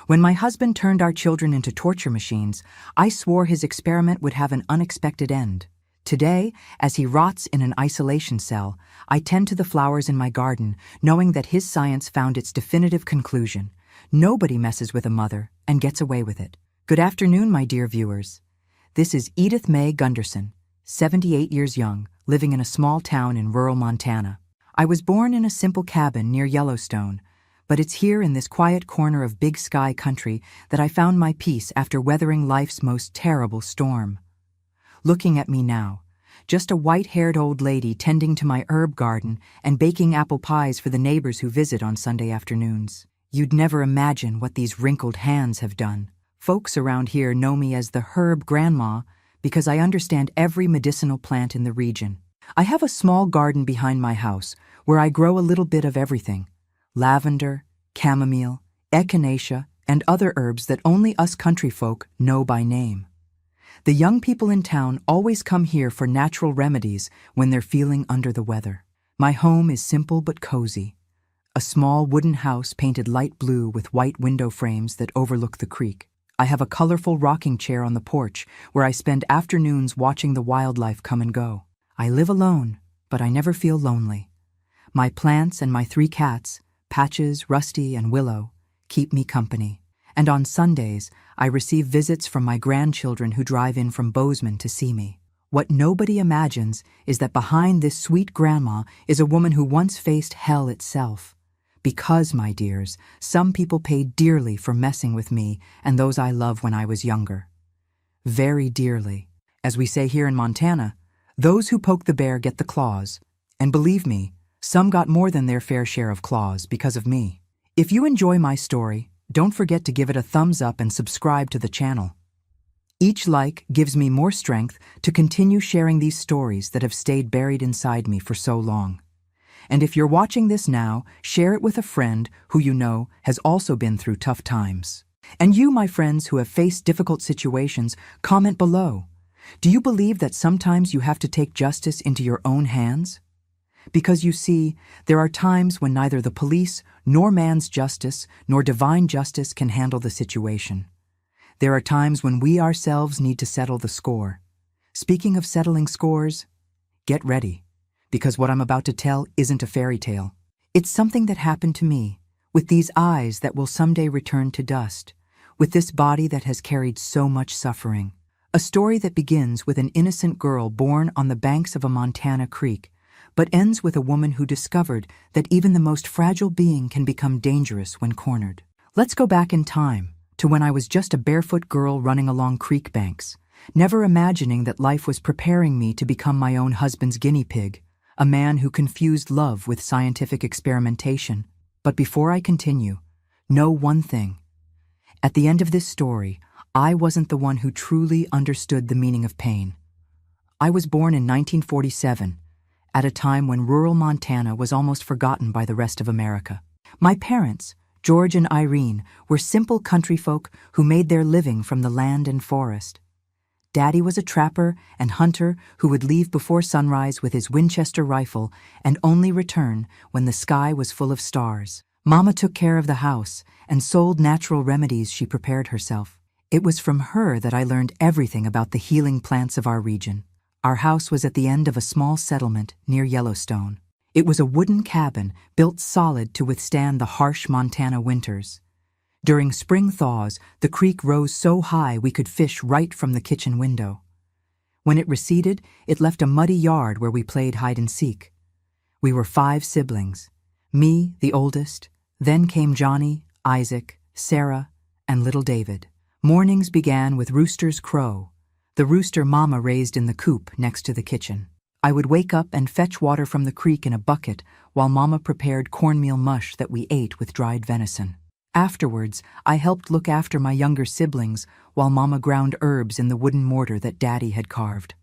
When my husband turned our children into torture machines, I swore his experiment would have an unexpected end. Today, as he rots in an isolation cell, I tend to the flowers in my garden, knowing that his science found its definitive conclusion. Nobody messes with a mother and gets away with it. Good afternoon, my dear viewers. This is Edith Mae Gunderson, 78 years young, living in a small town in rural Montana. I was born in a simple cabin near Yellowstone, but it's here in this quiet corner of Big Sky country that I found my peace after weathering life's most terrible storm. Looking at me now, just a white-haired old lady tending to my herb garden and baking apple pies for the neighbors who visit on Sunday afternoons. You'd never imagine what these wrinkled hands have done. Folks around here know me as the herb grandma because I understand every medicinal plant in the region. I have a small garden behind my house where I grow a little bit of everything: lavender, chamomile, echinacea, and other herbs that only us country folk know by name. The young people in town always come here for natural remedies when they're feeling under the weather. My home is simple but cozy. A small wooden house painted light blue with white window frames that overlook the creek. I have a colorful rocking chair on the porch where I spend afternoons watching the wildlife come and go. I live alone, but I never feel lonely. My plants and my 3 cats, Patches, Rusty, and Willow, keep me company. And on Sundays, I receive visits from my grandchildren who drive in from Bozeman to see me. What nobody imagines is that behind this sweet grandma is a woman who once faced hell itself. Because, my dears, some people paid dearly for messing with me and those I loved when I was younger. Very dearly. As we say here in Montana, those who poke the bear get the claws. And believe me, some got more than their fair share of claws because of me. If you enjoy my story, don't forget to give it a thumbs up and subscribe to the channel. Each like gives me more strength to continue sharing these stories that have stayed buried inside me for so long. And if you're watching this now, share it with a friend who you know has also been through tough times. And you, my friends who have faced difficult situations, comment below. Do you believe that sometimes you have to take justice into your own hands? Because you see, there are times when neither the police, nor man's justice, nor divine justice can handle the situation. There are times when we ourselves need to settle the score. Speaking of settling scores, get ready, because what I'm about to tell isn't a fairy tale. It's something that happened to me, with these eyes that will someday return to dust, with this body that has carried so much suffering. A story that begins with an innocent girl born on the banks of a Montana creek, but ends with a woman who discovered that even the most fragile being can become dangerous when cornered. Let's go back in time to when I was just a barefoot girl running along creek banks, never imagining that life was preparing me to become my own husband's guinea pig, a man who confused love with scientific experimentation. But before I continue, know one thing. At the end of this story, I wasn't the one who truly understood the meaning of pain. I was born in 1947, at a time when rural Montana was almost forgotten by the rest of America. My parents, George and Irene, were simple country folk who made their living from the land and forest. Daddy was a trapper and hunter who would leave before sunrise with his Winchester rifle and only return when the sky was full of stars. Mama took care of the house and sold natural remedies she prepared herself. It was from her that I learned everything about the healing plants of our region. Our house was at the end of a small settlement near Yellowstone. It was a wooden cabin built solid to withstand the harsh Montana winters. During spring thaws, the creek rose so high we could fish right from the kitchen window. When it receded, it left a muddy yard where we played hide and seek. We were 5 siblings. Me, the oldest, then came Johnny, Isaac, Sarah, and little David. Mornings began with rooster's crow, the rooster Mama raised in the coop next to the kitchen. I would wake up and fetch water from the creek in a bucket while Mama prepared cornmeal mush that we ate with dried venison. Afterwards, I helped look after my younger siblings while Mama ground herbs in the wooden mortar that Daddy had carved.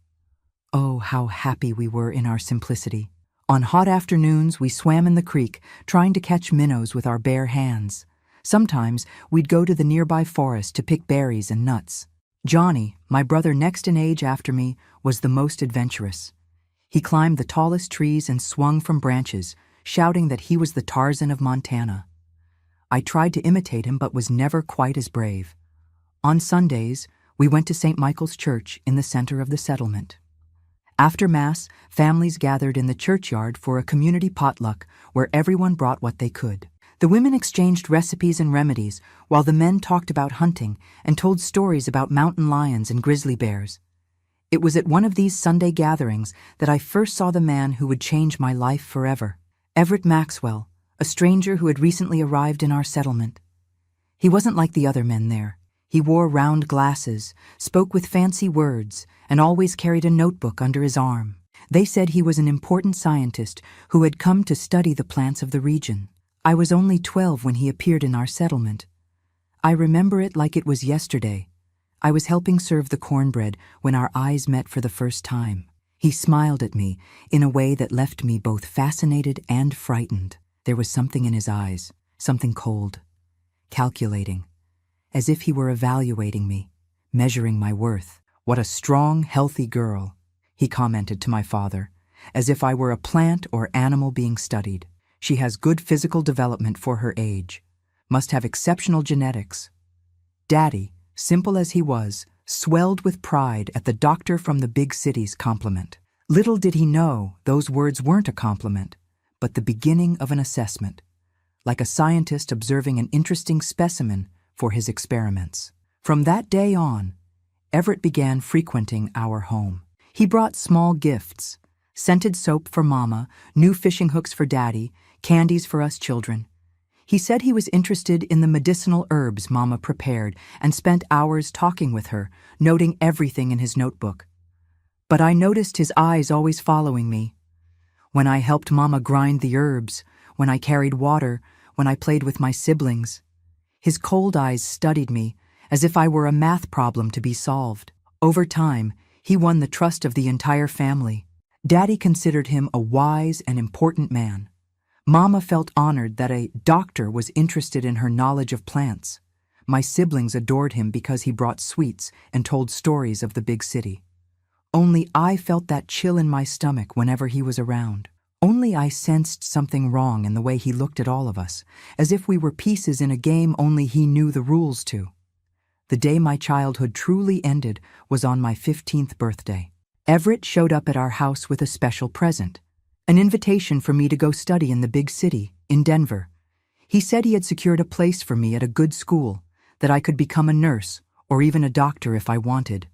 Oh, how happy we were in our simplicity. On hot afternoons, we swam in the creek, trying to catch minnows with our bare hands. Sometimes, we'd go to the nearby forest to pick berries and nuts. Johnny, my brother next in age after me, was the most adventurous. He climbed the tallest trees and swung from branches, shouting that he was the Tarzan of Montana. I tried to imitate him but was never quite as brave. On Sundays, we went to St. Michael's Church in the center of the settlement. After Mass, families gathered in the churchyard for a community potluck where everyone brought what they could. The women exchanged recipes and remedies, while the men talked about hunting and told stories about mountain lions and grizzly bears. It was at one of these Sunday gatherings that I first saw the man who would change my life forever, Everett Maxwell, a stranger who had recently arrived in our settlement. He wasn't like the other men there. He wore round glasses, spoke with fancy words, and always carried a notebook under his arm. They said he was an important scientist who had come to study the plants of the region. I was only 12 when he appeared in our settlement. I remember it like it was yesterday. I was helping serve the cornbread when our eyes met for the first time. He smiled at me in a way that left me both fascinated and frightened. There was something in his eyes, something cold, calculating, as if he were evaluating me, measuring my worth. "What a strong, healthy girl," he commented to my father, as if I were a plant or animal being studied. "She has good physical development for her age, must have exceptional genetics." Daddy, simple as he was, swelled with pride at the doctor from the big city's compliment. Little did he know those words weren't a compliment, but the beginning of an assessment, like a scientist observing an interesting specimen for his experiments. From that day on, Everett began frequenting our home. He brought small gifts, scented soap for Mama, new fishing hooks for Daddy, candies for us children. He said he was interested in the medicinal herbs Mama prepared and spent hours talking with her, noting everything in his notebook. But I noticed his eyes always following me. When I helped Mama grind the herbs, when I carried water, when I played with my siblings. His cold eyes studied me as if I were a math problem to be solved. Over time, he won the trust of the entire family. Daddy considered him a wise and important man. Mama felt honored that a doctor was interested in her knowledge of plants. My siblings adored him because he brought sweets and told stories of the big city. Only I felt that chill in my stomach whenever he was around. Only I sensed something wrong in the way he looked at all of us, as if we were pieces in a game only he knew the rules to. The day my childhood truly ended was on my 15th birthday. Everett showed up at our house with a special present, an invitation for me to go study in the big city, in Denver. He said he had secured a place for me at a good school, that I could become a nurse or even a doctor if I wanted.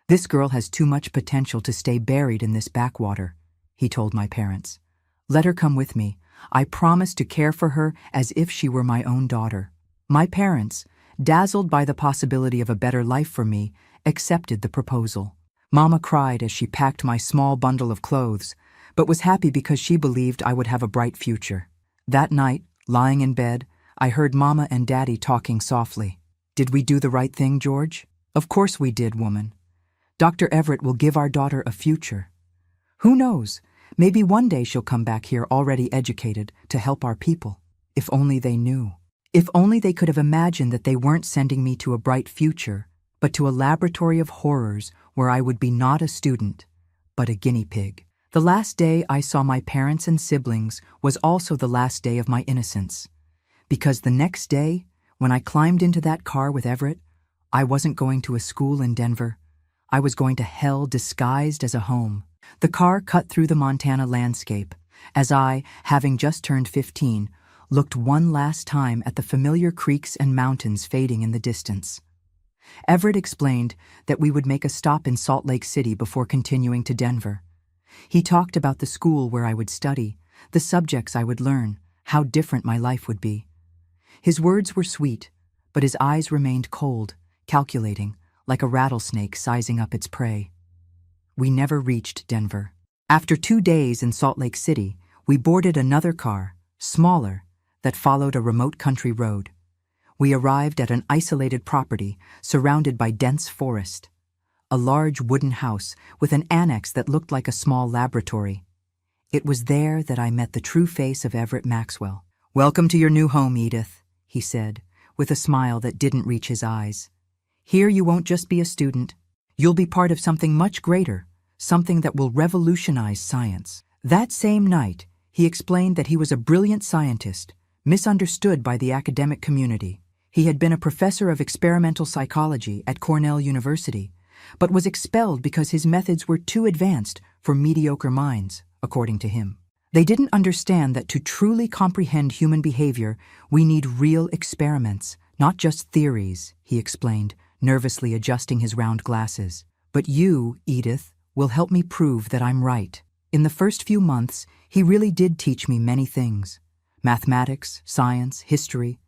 "This girl has too much potential to stay buried in this backwater," he told my parents. "Let her come with me. I promise to care for her as if she were my own daughter." My parents, dazzled by the possibility of a better life for me, accepted the proposal. Mama cried as she packed my small bundle of clothes, but was happy because she believed I would have a bright future. That night, lying in bed, I heard Mama and Daddy talking softly. "Did we do the right thing, George?" "Of course we did, woman. Dr. Everett will give our daughter a future. Who knows, maybe one day she'll come back here already educated to help our people. If only they knew. If only they could have imagined that they weren't sending me to a bright future, but to a laboratory of horrors where I would be not a student, but a guinea pig." The last day I saw my parents and siblings was also the last day of my innocence. Because the next day, when I climbed into that car with Everett, I wasn't going to a school in Denver. I was going to hell disguised as a home. The car cut through the Montana landscape as I, having just turned 15, looked one last time at the familiar creeks and mountains fading in the distance. Everett explained that we would make a stop in Salt Lake City before continuing to Denver. He talked about the school where I would study, the subjects I would learn, how different my life would be. His words were sweet, but his eyes remained cold, calculating, like a rattlesnake sizing up its prey. We never reached Denver. After 2 days in Salt Lake City, we boarded another car, smaller, that followed a remote country road. We arrived at an isolated property surrounded by dense forest. A large wooden house with an annex that looked like a small laboratory. It was there that I met the true face of Everett Maxwell. "Welcome to your new home, Edith," he said, with a smile that didn't reach his eyes. "Here you won't just be a student. You'll be part of something much greater, something that will revolutionize science." That same night, he explained that he was a brilliant scientist, misunderstood by the academic community. He had been a professor of experimental psychology at Cornell University, but was expelled because his methods were too advanced for mediocre minds, according to him. They didn't understand that to truly comprehend human behavior, we need real experiments, not just theories, he explained, nervously adjusting his round glasses. But you, Edith, will help me prove that I'm right. In the first few months, he really did teach me many things. Mathematics, science, history.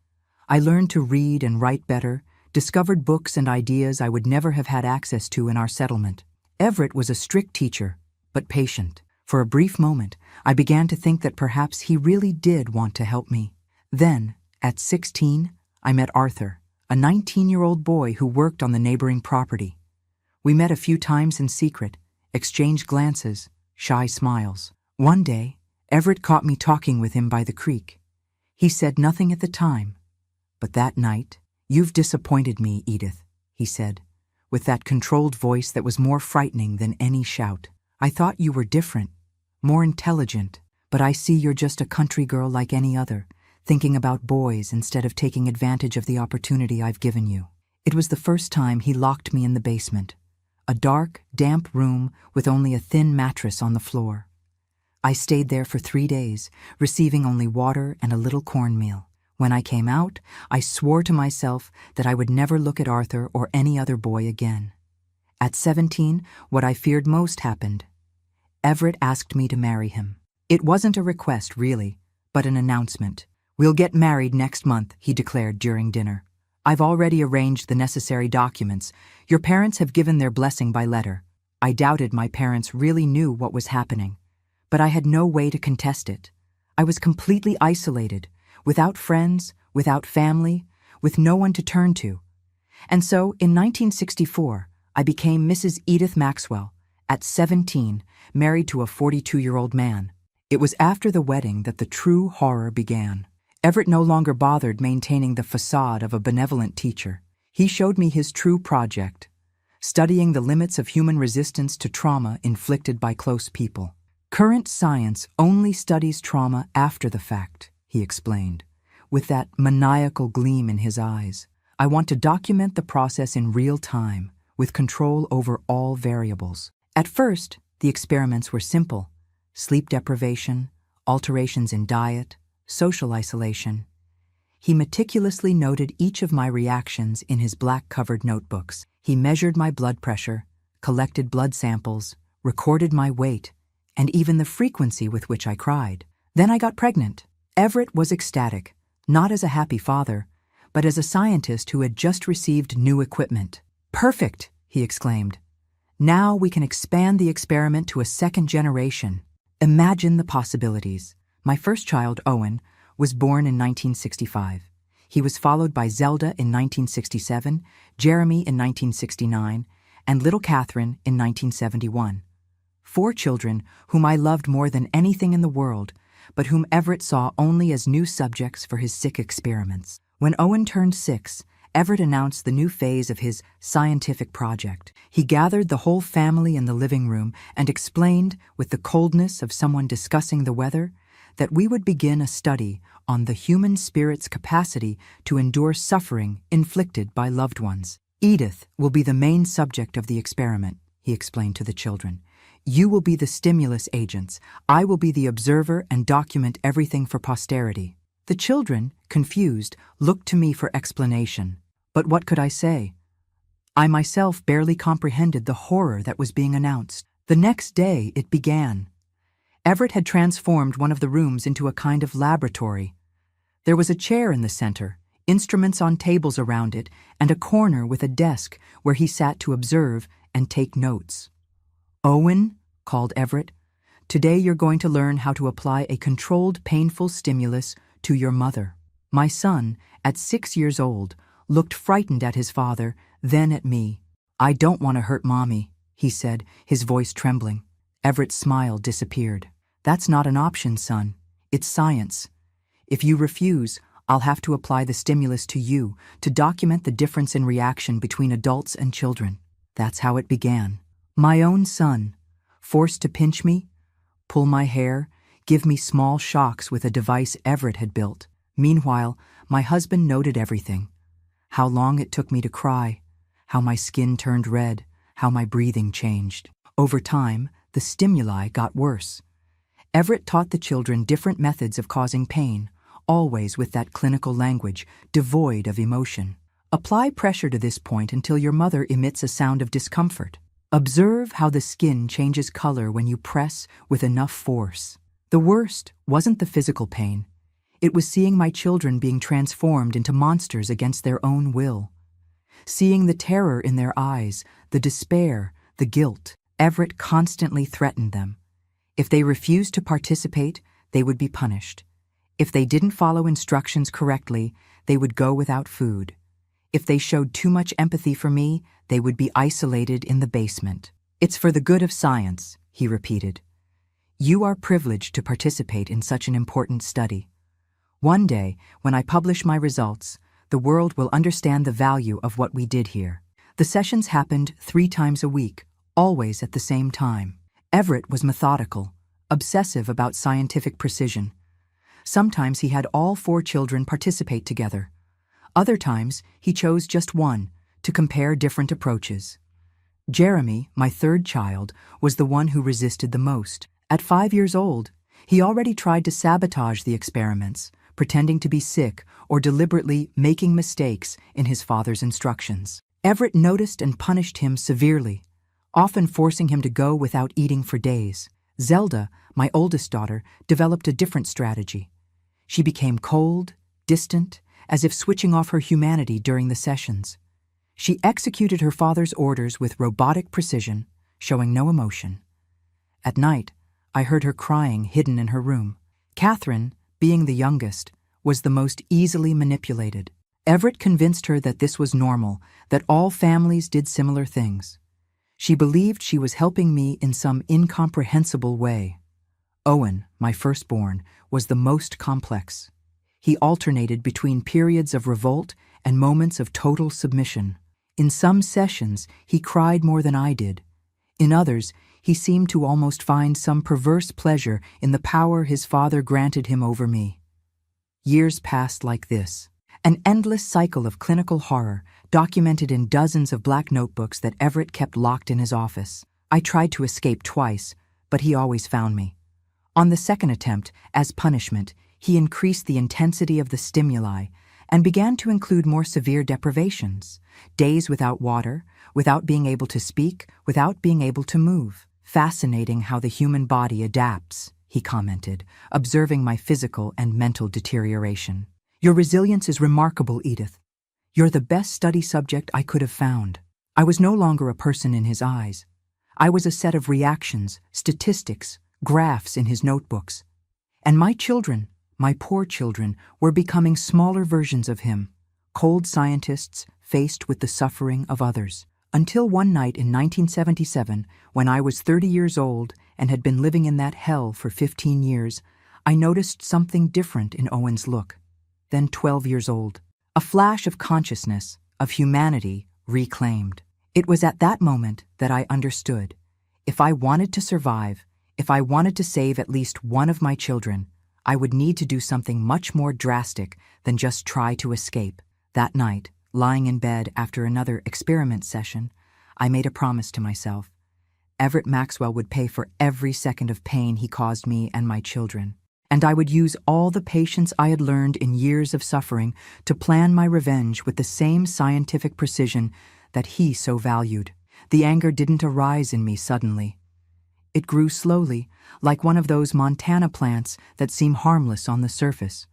I learned to read and write better, discovered books and ideas I would never have had access to in our settlement. Everett was a strict teacher, but patient. For a brief moment, I began to think that perhaps he really did want to help me. Then, at 16, I met Arthur, a 19-year-old boy who worked on the neighboring property. We met a few times in secret, exchanged glances, shy smiles. One day, Everett caught me talking with him by the creek. He said nothing at the time, but that night, "You've disappointed me, Edith," he said, with that controlled voice that was more frightening than any shout. "I thought you were different, more intelligent, but I see you're just a country girl like any other, thinking about boys instead of taking advantage of the opportunity I've given you." It was the first time he locked me in the basement, a dark, damp room with only a thin mattress on the floor. I stayed there for 3 days, receiving only water and a little cornmeal. When I came out, I swore to myself that I would never look at Arthur or any other boy again. At 17, what I feared most happened. Everett asked me to marry him. It wasn't a request, really, but an announcement. "We'll get married next month," he declared during dinner. "I've already arranged the necessary documents. Your parents have given their blessing by letter." I doubted my parents really knew what was happening, but I had no way to contest it. I was completely isolated, without friends, without family, with no one to turn to. And so, in 1964, I became Mrs. Edith Maxwell, at 17, married to a 42-year-old man. It was after the wedding that the true horror began. Everett no longer bothered maintaining the facade of a benevolent teacher. He showed me his true project, studying the limits of human resistance to trauma inflicted by close people. "Current science only studies trauma after the fact," he explained, with that maniacal gleam in his eyes. "I want to document the process in real time, with control over all variables." At first, the experiments were simple: sleep deprivation, alterations in diet, social isolation. He meticulously noted each of my reactions in his black-covered notebooks. He measured my blood pressure, collected blood samples, recorded my weight, and even the frequency with which I cried. Then I got pregnant. Everett was ecstatic, not as a happy father, but as a scientist who had just received new equipment. "Perfect," he exclaimed. "Now we can expand the experiment to a second generation. Imagine the possibilities." My first child, Owen, was born in 1965. He was followed by Zelda in 1967, Jeremy in 1969, and little Catherine in 1971. 4 children whom I loved more than anything in the world, but whom Everett saw only as new subjects for his sick experiments. When Owen turned 6, Everett announced the new phase of his scientific project. He gathered the whole family in the living room and explained, with the coldness of someone discussing the weather, that we would begin a study on the human spirit's capacity to endure suffering inflicted by loved ones. "Edith will be the main subject of the experiment," he explained to the children. "You will be the stimulus agents. I will be the observer and document everything for posterity." The children, confused, looked to me for explanation. But what could I say? I myself barely comprehended the horror that was being announced. The next day it began. Everett had transformed one of the rooms into a kind of laboratory. There was a chair in the center, instruments on tables around it, and a corner with a desk where he sat to observe and take notes. "Owen," called Everett, "today you're going to learn how to apply a controlled, painful stimulus to your mother." My son, at 6 years old, looked frightened at his father, then at me. "I don't want to hurt Mommy," he said, his voice trembling. Everett's smile disappeared. "That's not an option, son. It's science. If you refuse, I'll have to apply the stimulus to you to document the difference in reaction between adults and children." That's how it began. My own son, forced to pinch me, pull my hair, give me small shocks with a device Everett had built. Meanwhile, my husband noted everything. How long it took me to cry, how my skin turned red, how my breathing changed. Over time, the stimuli got worse. Everett taught the children different methods of causing pain, always with that clinical language, devoid of emotion. Apply pressure to this point until your mother emits a sound of discomfort. Observe how the skin changes color when you press with enough force. The worst wasn't the physical pain. It was seeing my children being transformed into monsters against their own will. Seeing the terror in their eyes, the despair, the guilt. Everett constantly threatened them. If they refused to participate, they would be punished. If they didn't follow instructions correctly, they would go without food. If they showed too much empathy for me, they would be isolated in the basement. "It's for the good of science," he repeated. "You are privileged to participate in such an important study. One day, when I publish my results, the world will understand the value of what we did here." The sessions happened 3 times a week, always at the same time. Everett was methodical, obsessive about scientific precision. Sometimes he had all 4 children participate together. Other times, he chose just one to compare different approaches. Jeremy, my 3rd child, was the one who resisted the most. At 5 years old, he already tried to sabotage the experiments, pretending to be sick or deliberately making mistakes in his father's instructions. Everett noticed and punished him severely, often forcing him to go without eating for days. Zelda, my oldest daughter, developed a different strategy. She became cold, distant, as if switching off her humanity during the sessions. She executed her father's orders with robotic precision, showing no emotion. At night, I heard her crying hidden in her room. Catherine, being the youngest, was the most easily manipulated. Everett convinced her that this was normal, that all families did similar things. She believed she was helping me in some incomprehensible way. Owen, my firstborn, was the most complex. He alternated between periods of revolt and moments of total submission. In some sessions, he cried more than I did. In others, he seemed to almost find some perverse pleasure in the power his father granted him over me. Years passed like this, an endless cycle of clinical horror documented in dozens of black notebooks that Everett kept locked in his office. I tried to escape twice, but he always found me. On the second attempt, as punishment, he increased the intensity of the stimuli and began to include more severe deprivations, days without water, without being able to speak, without being able to move. "Fascinating how the human body adapts," he commented, observing my physical and mental deterioration. "Your resilience is remarkable, Edith. You're the best study subject I could have found." I was no longer a person in his eyes. I was a set of reactions, statistics, graphs in his notebooks. And my children, my poor children, were becoming smaller versions of him, cold scientists faced with the suffering of others. Until one night in 1977, when I was 30 years old and had been living in that hell for 15 years, I noticed something different in Owen's look. Then 12 years old. A flash of consciousness, of humanity, reclaimed. It was at that moment that I understood. If I wanted to survive, if I wanted to save at least one of my children, I would need to do something much more drastic than just try to escape. That night, lying in bed after another experiment session, I made a promise to myself. Everett Maxwell would pay for every second of pain he caused me and my children, and I would use all the patience I had learned in years of suffering to plan my revenge with the same scientific precision that he so valued. The anger didn't arise in me suddenly. It grew slowly, like one of those Montana plants that seem harmless on the surface,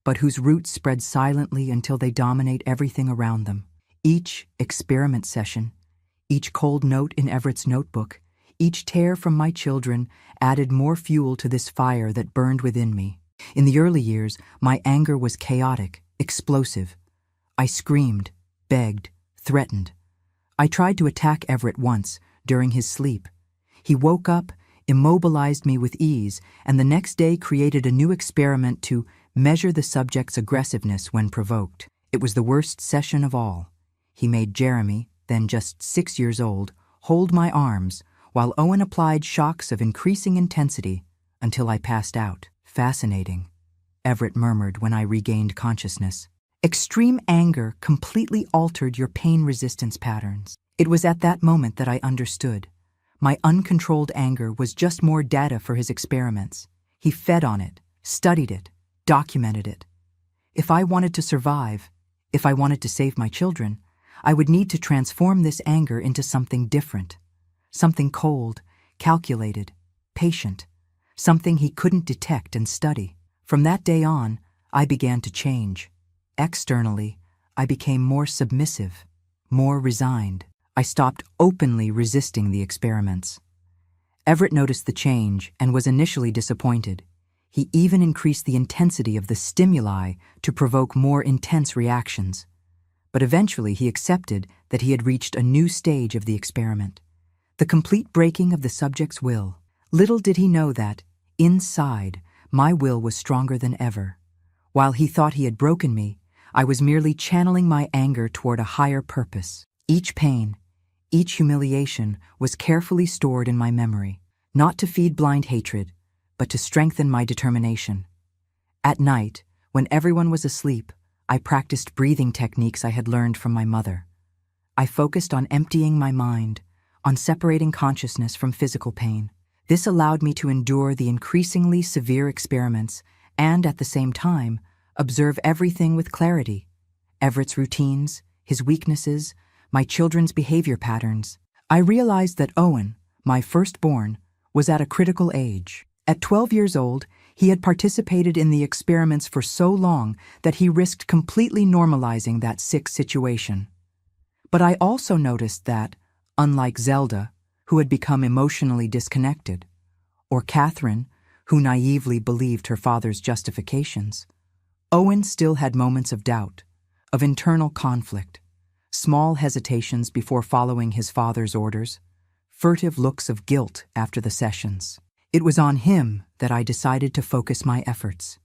but whose roots spread silently until they dominate everything around them. Each experiment session, each cold note in Everett's notebook, each tear from my children added more fuel to this fire that burned within me. In the early years, my anger was chaotic, explosive. I screamed, begged, threatened. I tried to attack Everett once, during his sleep. He woke up, immobilized me with ease, and the next day created a new experiment to measure the subject's aggressiveness when provoked. It was the worst session of all. He made Jeremy, then just 6 years old, hold my arms, while Owen applied shocks of increasing intensity until I passed out. Fascinating. Everett murmured when I regained consciousness. Extreme anger completely altered your pain resistance patterns. It was at that moment that I understood. My uncontrolled anger was just more data for his experiments. He fed on it, studied it, documented it. If I wanted to survive, if I wanted to save my children, I would need to transform this anger into something different. Something cold, calculated, patient. Something he couldn't detect and study. From that day on, I began to change. Externally, I became more submissive, more resigned. I stopped openly resisting the experiments. Everett noticed the change and was initially disappointed. He even increased the intensity of the stimuli to provoke more intense reactions. But eventually he accepted that he had reached a new stage of the experiment. The complete breaking of the subject's will. Little did he know that, inside, my will was stronger than ever. While he thought he had broken me, I was merely channeling my anger toward a higher purpose. Each pain, each humiliation was carefully stored in my memory, not to feed blind hatred, but to strengthen my determination. At night, when everyone was asleep, I practiced breathing techniques I had learned from my mother. I focused on emptying my mind, on separating consciousness from physical pain. This allowed me to endure the increasingly severe experiments and, at the same time, observe everything with clarity. Everett's routines, his weaknesses, my children's behavior patterns. I realized that Owen, my firstborn, was at a critical age. At 12 years old, he had participated in the experiments for so long that he risked completely normalizing that sick situation. But I also noticed that, unlike Zelda, who had become emotionally disconnected, or Catherine, who naively believed her father's justifications, Owen still had moments of doubt, of internal conflict, small hesitations before following his father's orders, furtive looks of guilt after the sessions. It was on him that I decided to focus my efforts.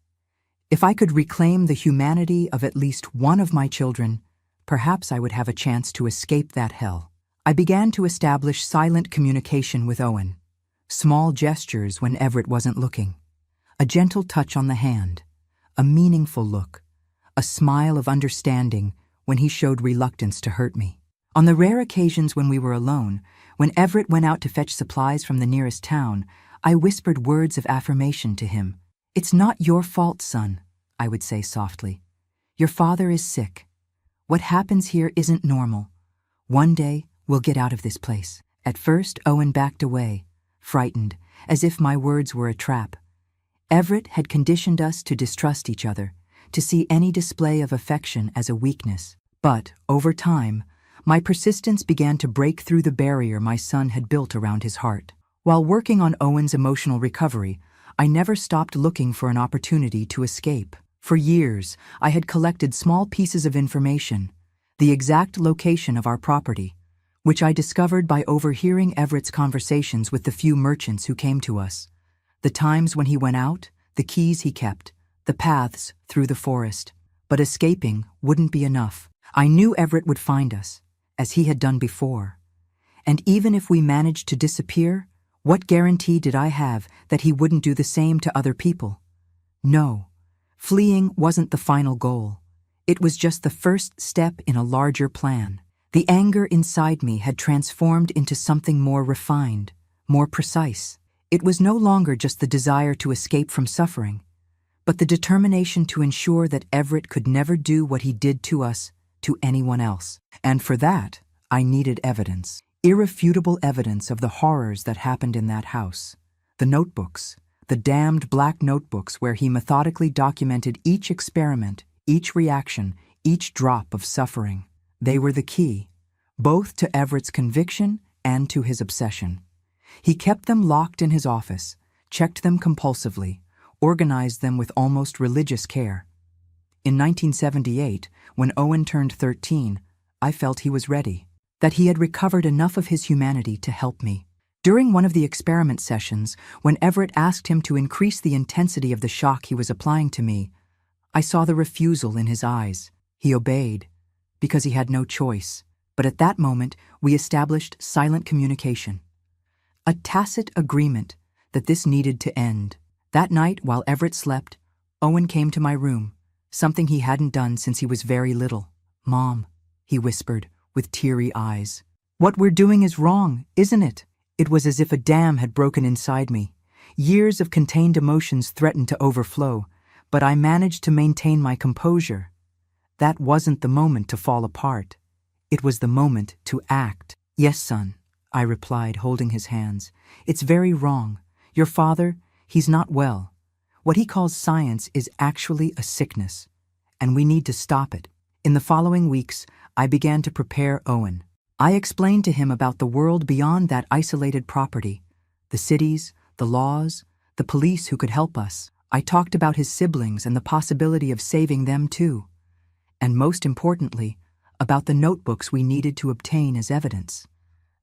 If I could reclaim the humanity of at least one of my children, perhaps I would have a chance to escape that hell. I began to establish silent communication with Owen. Small gestures when Everett wasn't looking. A gentle touch on the hand. A meaningful look. A smile of understanding when he showed reluctance to hurt me. On the rare occasions when we were alone, when Everett went out to fetch supplies from the nearest town, I whispered words of affirmation to him. "It's not your fault, son," I would say softly. "Your father is sick. What happens here isn't normal. One day, we'll get out of this place." At first, Owen backed away, frightened, as if my words were a trap. Everett had conditioned us to distrust each other, to see any display of affection as a weakness. But, over time, my persistence began to break through the barrier my son had built around his heart. While working on Owen's emotional recovery, I never stopped looking for an opportunity to escape. For years, I had collected small pieces of information, the exact location of our property, which I discovered by overhearing Everett's conversations with the few merchants who came to us. The times when he went out, the keys he kept, the paths through the forest. But escaping wouldn't be enough. I knew Everett would find us, as he had done before. And even if we managed to disappear, what guarantee did I have that he wouldn't do the same to other people? No, fleeing wasn't the final goal. It was just the first step in a larger plan. The anger inside me had transformed into something more refined, more precise. It was no longer just the desire to escape from suffering, but the determination to ensure that Everett could never do what he did to us to anyone else. And for that, I needed evidence. Irrefutable evidence of the horrors that happened in that house. The notebooks, the damned black notebooks where he methodically documented each experiment, each reaction, each drop of suffering. They were the key, both to Everett's conviction and to his obsession. He kept them locked in his office, checked them compulsively, organized them with almost religious care. In 1978, when Owen turned 13, I felt he was ready, that he had recovered enough of his humanity to help me. During one of the experiment sessions, when Everett asked him to increase the intensity of the shock he was applying to me, I saw the refusal in his eyes. He obeyed, because he had no choice. But at that moment, we established silent communication. A tacit agreement that this needed to end. That night, while Everett slept, Owen came to my room, something he hadn't done since he was very little. "Mom," he whispered, with teary eyes. "What we're doing is wrong, isn't it?" It was as if a dam had broken inside me. Years of contained emotions threatened to overflow, but I managed to maintain my composure. That wasn't the moment to fall apart. It was the moment to act. "Yes, son," I replied, holding his hands. "It's very wrong. Your father, he's not well. What he calls science is actually a sickness, and we need to stop it." In the following weeks, I began to prepare Owen. I explained to him about the world beyond that isolated property, the cities, the laws, the police who could help us. I talked about his siblings and the possibility of saving them too. And most importantly, about the notebooks we needed to obtain as evidence.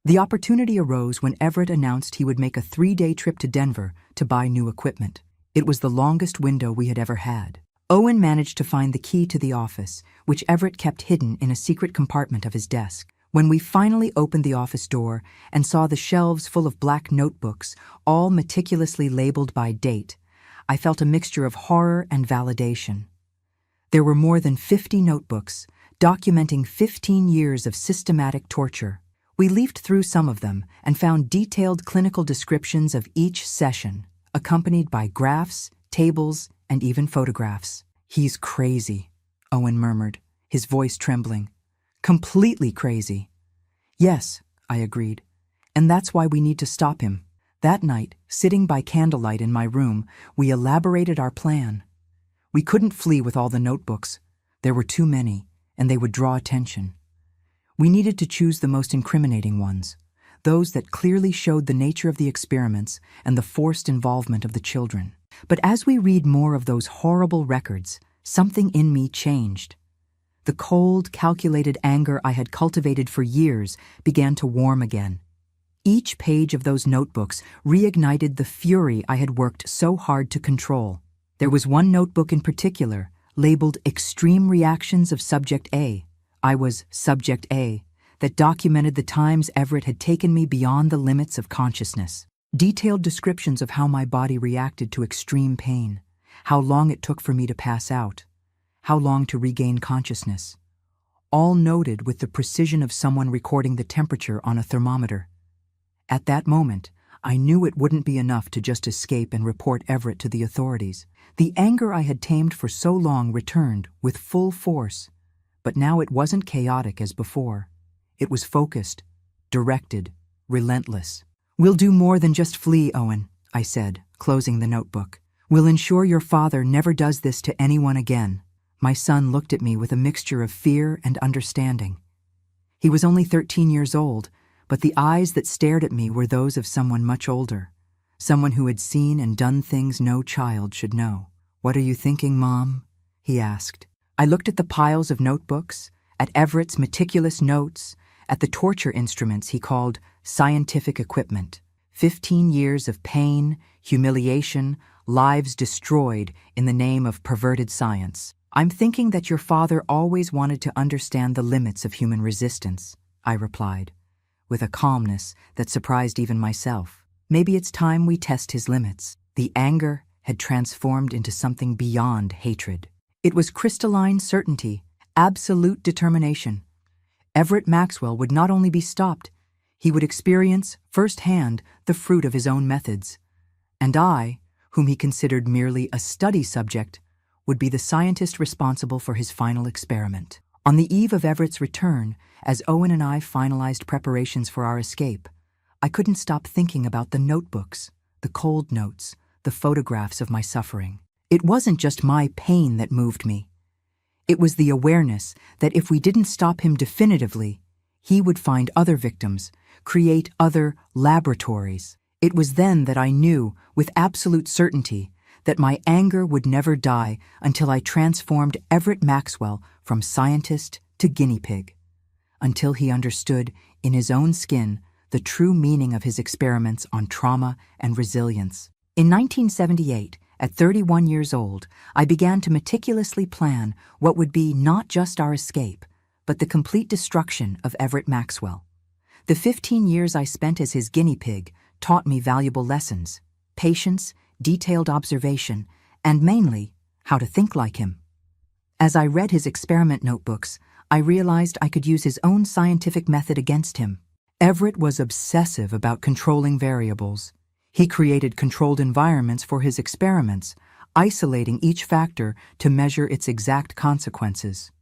The opportunity arose when Everett announced he would make a 3-day trip to Denver to buy new equipment. It was the longest window we had ever had. Owen managed to find the key to the office, which Everett kept hidden in a secret compartment of his desk. When we finally opened the office door and saw the shelves full of black notebooks, all meticulously labeled by date, I felt a mixture of horror and validation. There were more than 50 notebooks, documenting 15 years of systematic torture. We leafed through some of them and found detailed clinical descriptions of each session, accompanied by graphs, tables, and even photographs. "He's crazy," Owen murmured, his voice trembling. "Completely crazy." "Yes," I agreed, "and that's why we need to stop him." That night, sitting by candlelight in my room, we elaborated our plan. We couldn't flee with all the notebooks. There were too many, and they would draw attention. We needed to choose the most incriminating ones, those that clearly showed the nature of the experiments and the forced involvement of the children. But as we read more of those horrible records, something in me changed. The cold, calculated anger I had cultivated for years began to warm again. Each page of those notebooks reignited the fury I had worked so hard to control. There was one notebook in particular, labeled Extreme Reactions of Subject A. I was Subject A, that documented the times Everett had taken me beyond the limits of consciousness. Detailed descriptions of how my body reacted to extreme pain, how long it took for me to pass out, how long to regain consciousness. All noted with the precision of someone recording the temperature on a thermometer. At that moment, I knew it wouldn't be enough to just escape and report Everett to the authorities. The anger I had tamed for so long returned with full force, but now it wasn't chaotic as before. It was focused, directed, relentless. "We'll do more than just flee, Owen," I said, closing the notebook. "We'll ensure your father never does this to anyone again." My son looked at me with a mixture of fear and understanding. He was only 13 years old, but the eyes that stared at me were those of someone much older, someone who had seen and done things no child should know. "What are you thinking, Mom?" he asked. I looked at the piles of notebooks, at Everett's meticulous notes, at the torture instruments he called scientific equipment. 15 years of pain, humiliation, lives destroyed in the name of perverted science. "I'm thinking that your father always wanted to understand the limits of human resistance," I replied, with a calmness that surprised even myself. "Maybe it's time we test his limits." The anger had transformed into something beyond hatred. It was crystalline certainty, absolute determination. Everett Maxwell would not only be stopped, he would experience firsthand the fruit of his own methods. And I, whom he considered merely a study subject, would be the scientist responsible for his final experiment. On the eve of Everett's return, as Owen and I finalized preparations for our escape, I couldn't stop thinking about the notebooks, the cold notes, the photographs of my suffering. It wasn't just my pain that moved me. It was the awareness that if we didn't stop him definitively, he would find other victims, create other laboratories. It was then that I knew, with absolute certainty, that my anger would never die until I transformed Everett Maxwell from scientist to guinea pig, until he understood, in his own skin, the true meaning of his experiments on trauma and resilience. In 1978, at 31 years old, I began to meticulously plan what would be not just our escape, but the complete destruction of Everett Maxwell. The 15 years I spent as his guinea pig taught me valuable lessons: patience, detailed observation, and mainly, how to think like him. As I read his experiment notebooks, I realized I could use his own scientific method against him. Everett was obsessive about controlling variables. He created controlled environments for his experiments, isolating each factor to measure its exact consequences.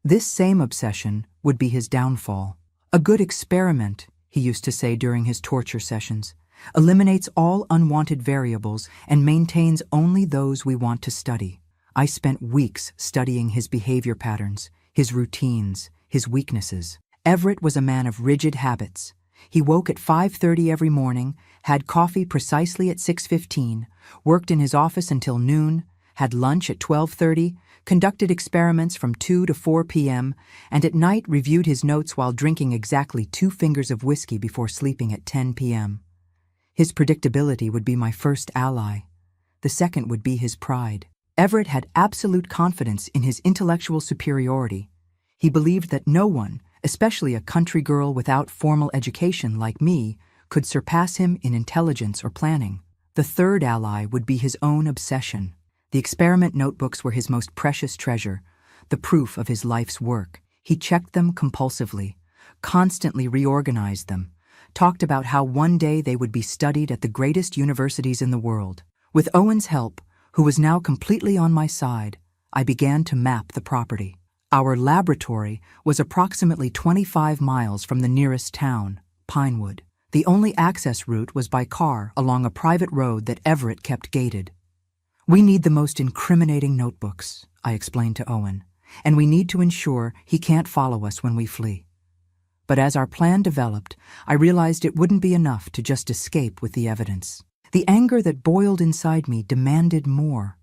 This same obsession would be his downfall. A good experiment, he used to say during his torture sessions, eliminates all unwanted variables and maintains only those we want to study. I spent weeks studying his behavior patterns, his routines, his weaknesses. Everett was a man of rigid habits. He woke at 5:30 every morning, had coffee precisely at 6:15, worked in his office until noon, had lunch at 12:30, conducted experiments from 2 to 4 p.m., and at night reviewed his notes while drinking exactly 2 fingers of whiskey before sleeping at 10 p.m. His predictability would be my first ally. The second would be his pride. Everett had absolute confidence in his intellectual superiority. He believed that no one, especially a country girl without formal education like me, could surpass him in intelligence or planning. The third ally would be his own obsession. The experiment notebooks were his most precious treasure, the proof of his life's work. He checked them compulsively, constantly reorganized them, talked about how one day they would be studied at the greatest universities in the world. With Owen's help, who was now completely on my side, I began to map the property. Our laboratory was approximately 25 miles from the nearest town, Pinewood. The only access route was by car along a private road that Everett kept gated. "We need the most incriminating notebooks," I explained to Owen, "and we need to ensure he can't follow us when we flee." But as our plan developed, I realized it wouldn't be enough to just escape with the evidence. The anger that boiled inside me demanded more.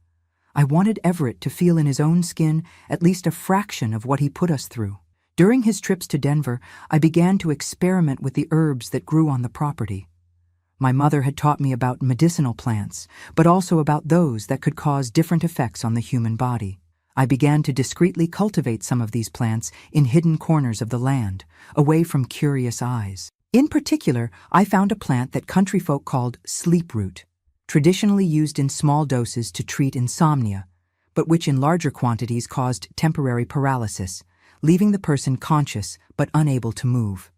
I wanted Everett to feel in his own skin at least a fraction of what he put us through. During his trips to Denver, I began to experiment with the herbs that grew on the property. My mother had taught me about medicinal plants, but also about those that could cause different effects on the human body. I began to discreetly cultivate some of these plants in hidden corners of the land, away from curious eyes. In particular, I found a plant that country folk called sleep root, traditionally used in small doses to treat insomnia, but which in larger quantities caused temporary paralysis, leaving the person conscious but unable to move.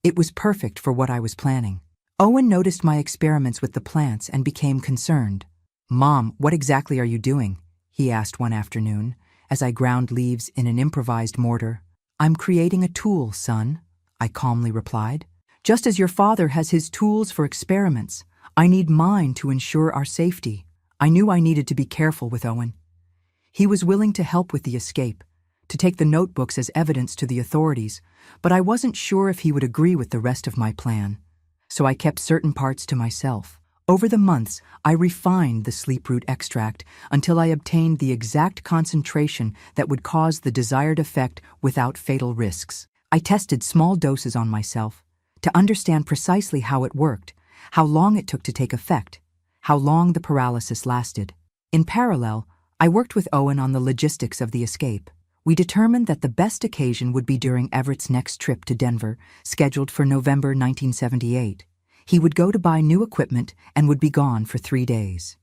It was perfect for what I was planning. Owen noticed my experiments with the plants and became concerned. "Mom, what exactly are you doing?" he asked one afternoon, as I ground leaves in an improvised mortar. "I'm creating a tool, son," I calmly replied. "Just as your father has his tools for experiments, I need mine to ensure our safety." I knew I needed to be careful with Owen. He was willing to help with the escape, to take the notebooks as evidence to the authorities, but I wasn't sure if he would agree with the rest of my plan. So I kept certain parts to myself. Over the months, I refined the sleep root extract until I obtained the exact concentration that would cause the desired effect without fatal risks. I tested small doses on myself to understand precisely how it worked, how long it took to take effect, how long the paralysis lasted. In parallel, I worked with Owen on the logistics of the escape. We determined that the best occasion would be during Everett's next trip to Denver, scheduled for November 1978. He would go to buy new equipment and would be gone for 3 days.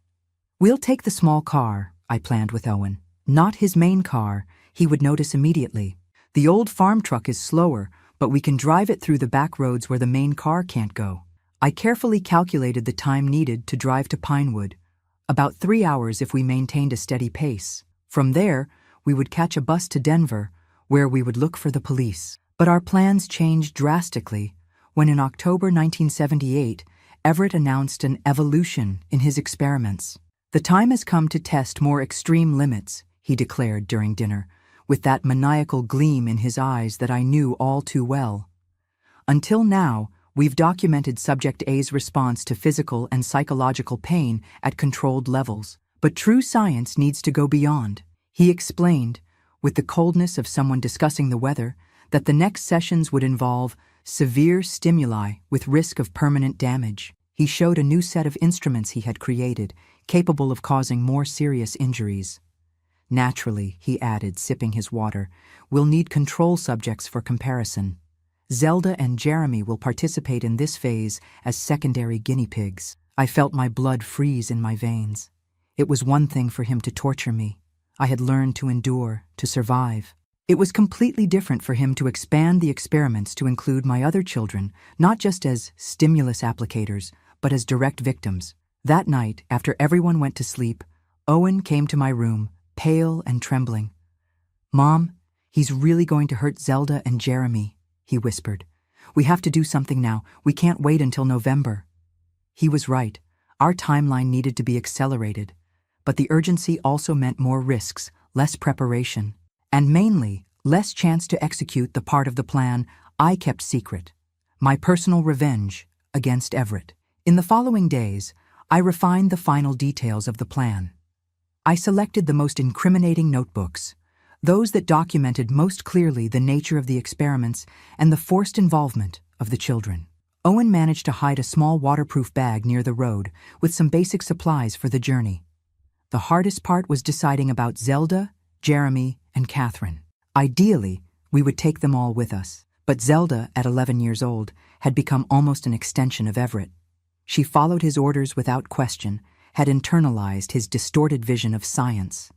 "We'll take the small car," I planned with Owen. "Not his main car," he would notice immediately. "The old farm truck is slower, but we can drive it through the back roads where the main car can't go." I carefully calculated the time needed to drive to Pinewood, about 3 hours if we maintained a steady pace. From there, we would catch a bus to Denver, where we would look for the police. But our plans changed drastically when in October 1978, Everett announced an evolution in his experiments. "The time has come to test more extreme limits," he declared during dinner, with that maniacal gleam in his eyes that I knew all too well. "Until now, we've documented Subject A's response to physical and psychological pain at controlled levels. But true science needs to go beyond." He explained, with the coldness of someone discussing the weather, that the next sessions would involve severe stimuli with risk of permanent damage. He showed a new set of instruments he had created, capable of causing more serious injuries. "Naturally," he added, sipping his water, "we'll need control subjects for comparison. Zelda and Jeremy will participate in this phase as secondary guinea pigs." I felt my blood freeze in my veins. It was one thing for him to torture me. I had learned to endure, to survive. It was completely different for him to expand the experiments to include my other children, not just as stimulus applicators, but as direct victims. That night, after everyone went to sleep, Owen came to my room, pale and trembling. "Mom, he's really going to hurt Zelda and Jeremy," he whispered. "We have to do something now. We can't wait until November." He was right. Our timeline needed to be accelerated. But the urgency also meant more risks, less preparation, and mainly, less chance to execute the part of the plan I kept secret. My personal revenge against Everett. In the following days, I refined the final details of the plan. I selected the most incriminating notebooks, those that documented most clearly the nature of the experiments and the forced involvement of the children. Owen managed to hide a small waterproof bag near the road with some basic supplies for the journey. The hardest part was deciding about Zelda, Jeremy, and Catherine. Ideally, we would take them all with us. But Zelda, at 11 years old, had become almost an extension of Everett. She followed his orders without question, had internalized his distorted vision of science.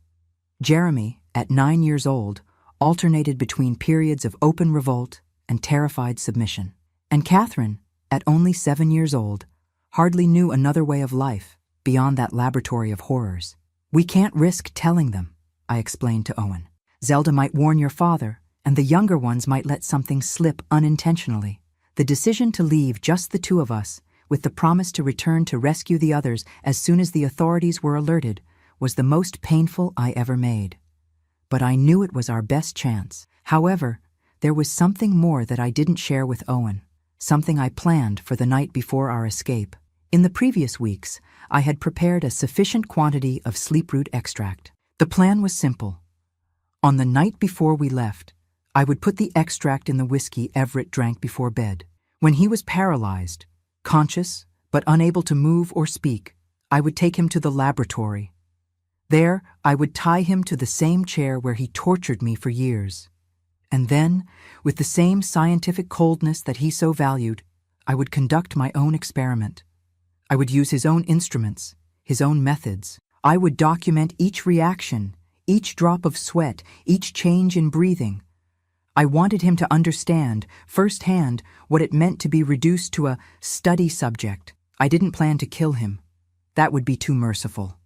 Jeremy, at 9 years old, alternated between periods of open revolt and terrified submission. And Catherine, at only 7 years old, hardly knew another way of life beyond that laboratory of horrors. "We can't risk telling them," I explained to Owen. "Zelda might warn your father, and the younger ones might let something slip unintentionally." The decision to leave just the two of us, with the promise to return to rescue the others as soon as the authorities were alerted, was the most painful I ever made. But I knew it was our best chance. However, there was something more that I didn't share with Owen, something I planned for the night before our escape. In the previous weeks, I had prepared a sufficient quantity of sleeproot extract. The plan was simple. On the night before we left, I would put the extract in the whiskey Everett drank before bed. When he was paralyzed, conscious but unable to move or speak, I would take him to the laboratory. There, I would tie him to the same chair where he tortured me for years. And then, with the same scientific coldness that he so valued, I would conduct my own experiment. I would use his own instruments, his own methods. I would document each reaction, each drop of sweat, each change in breathing. I wanted him to understand, firsthand, what it meant to be reduced to a study subject. I didn't plan to kill him. That would be too merciful.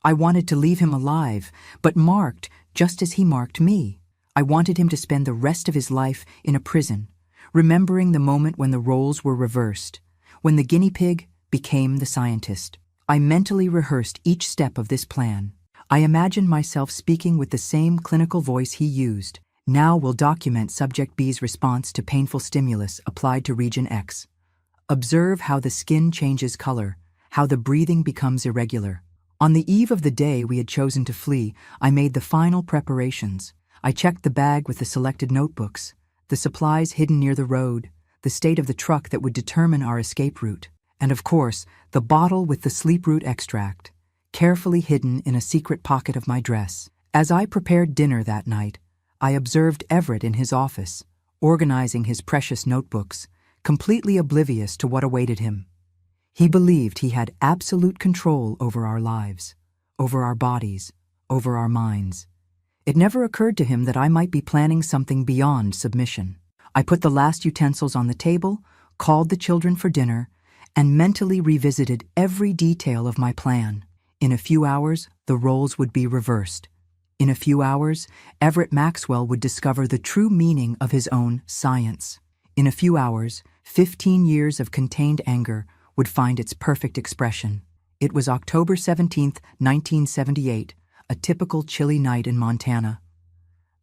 I wanted to leave him alive, but marked just as he marked me. I wanted him to spend the rest of his life in a prison, remembering the moment when the roles were reversed, when the guinea pig became the scientist. I mentally rehearsed each step of this plan. I imagined myself speaking with the same clinical voice he used. "Now we'll document Subject B's response to painful stimulus applied to Region X. Observe how the skin changes color, how the breathing becomes irregular." On the eve of the day we had chosen to flee, I made the final preparations. I checked the bag with the selected notebooks, the supplies hidden near the road, the state of the truck that would determine our escape route, and of course, the bottle with the sleeproot extract, carefully hidden in a secret pocket of my dress. As I prepared dinner that night, I observed Everett in his office, organizing his precious notebooks, completely oblivious to what awaited him. He believed he had absolute control over our lives, over our bodies, over our minds. It never occurred to him that I might be planning something beyond submission. I put the last utensils on the table, called the children for dinner, and mentally revisited every detail of my plan. In a few hours, the roles would be reversed. In a few hours, Everett Maxwell would discover the true meaning of his own science. In a few hours, 15 years of contained anger would find its perfect expression. It was October 17th, 1978, a typical chilly night in Montana.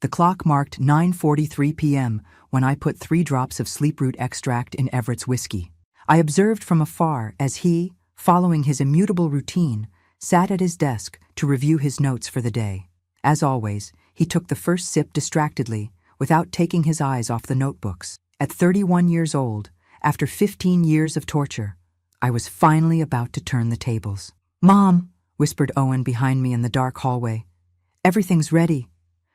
The clock marked 9:43 p.m. when I put 3 drops of sleeproot extract in Everett's whiskey. I observed from afar as he, following his immutable routine, sat at his desk to review his notes for the day. As always, he took the first sip distractedly, without taking his eyes off the notebooks. At 31 years old, after 15 years of torture, I was finally about to turn the tables. "Mom," whispered Owen behind me in the dark hallway. "Everything's ready.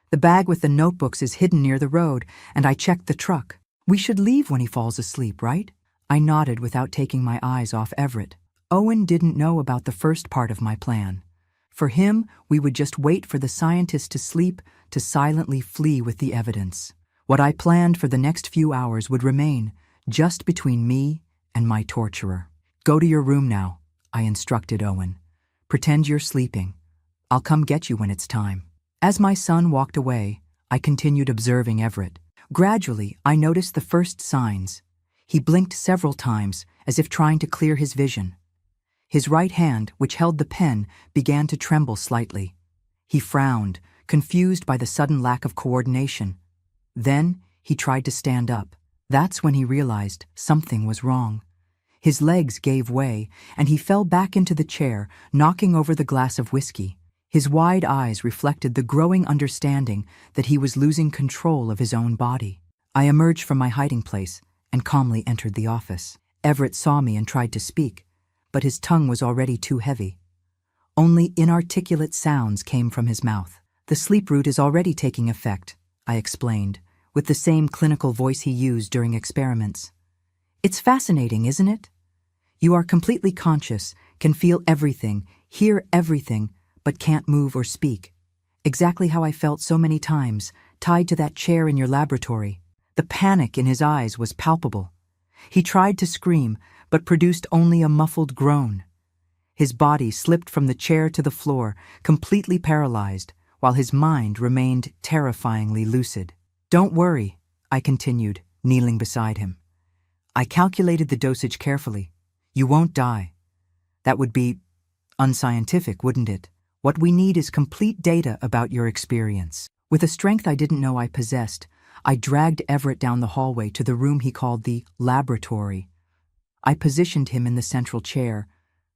The bag with the notebooks is hidden near the road, and I checked the truck. We should leave when he falls asleep, right?" I nodded without taking my eyes off Everett. Owen didn't know about the first part of my plan, For him, we would just wait for the scientist to sleep to silently flee with the evidence. What I planned for the next few hours would remain just between me and my torturer. Go to your room now, I instructed Owen. Pretend you're sleeping. I'll come get you when it's time. As my son walked away, I continued observing Everett. Gradually, I noticed the first signs. He blinked several times, as if trying to clear his vision. His right hand, which held the pen, began to tremble slightly. He frowned, confused by the sudden lack of coordination. Then, he tried to stand up. That's when he realized something was wrong. His legs gave way, and he fell back into the chair, knocking over the glass of whiskey. His wide eyes reflected the growing understanding that he was losing control of his own body. I emerged from my hiding place and calmly entered the office. Everett saw me and tried to speak, but his tongue was already too heavy. Only inarticulate sounds came from his mouth. The sleep route is already taking effect, I explained, with the same clinical voice he used during experiments. It's fascinating, isn't it? You are completely conscious, can feel everything, hear everything, but can't move or speak. Exactly how I felt so many times, tied to that chair in your laboratory. The panic in his eyes was palpable. He tried to scream, but produced only a muffled groan. His body slipped from the chair to the floor, completely paralyzed, while his mind remained terrifyingly lucid. Don't worry, I continued, kneeling beside him. I calculated the dosage carefully. You won't die. That would be unscientific, wouldn't it? What we need is complete data about your experience. With a strength I didn't know I possessed, I dragged Everett down the hallway to the room he called the laboratory. I positioned him in the central chair,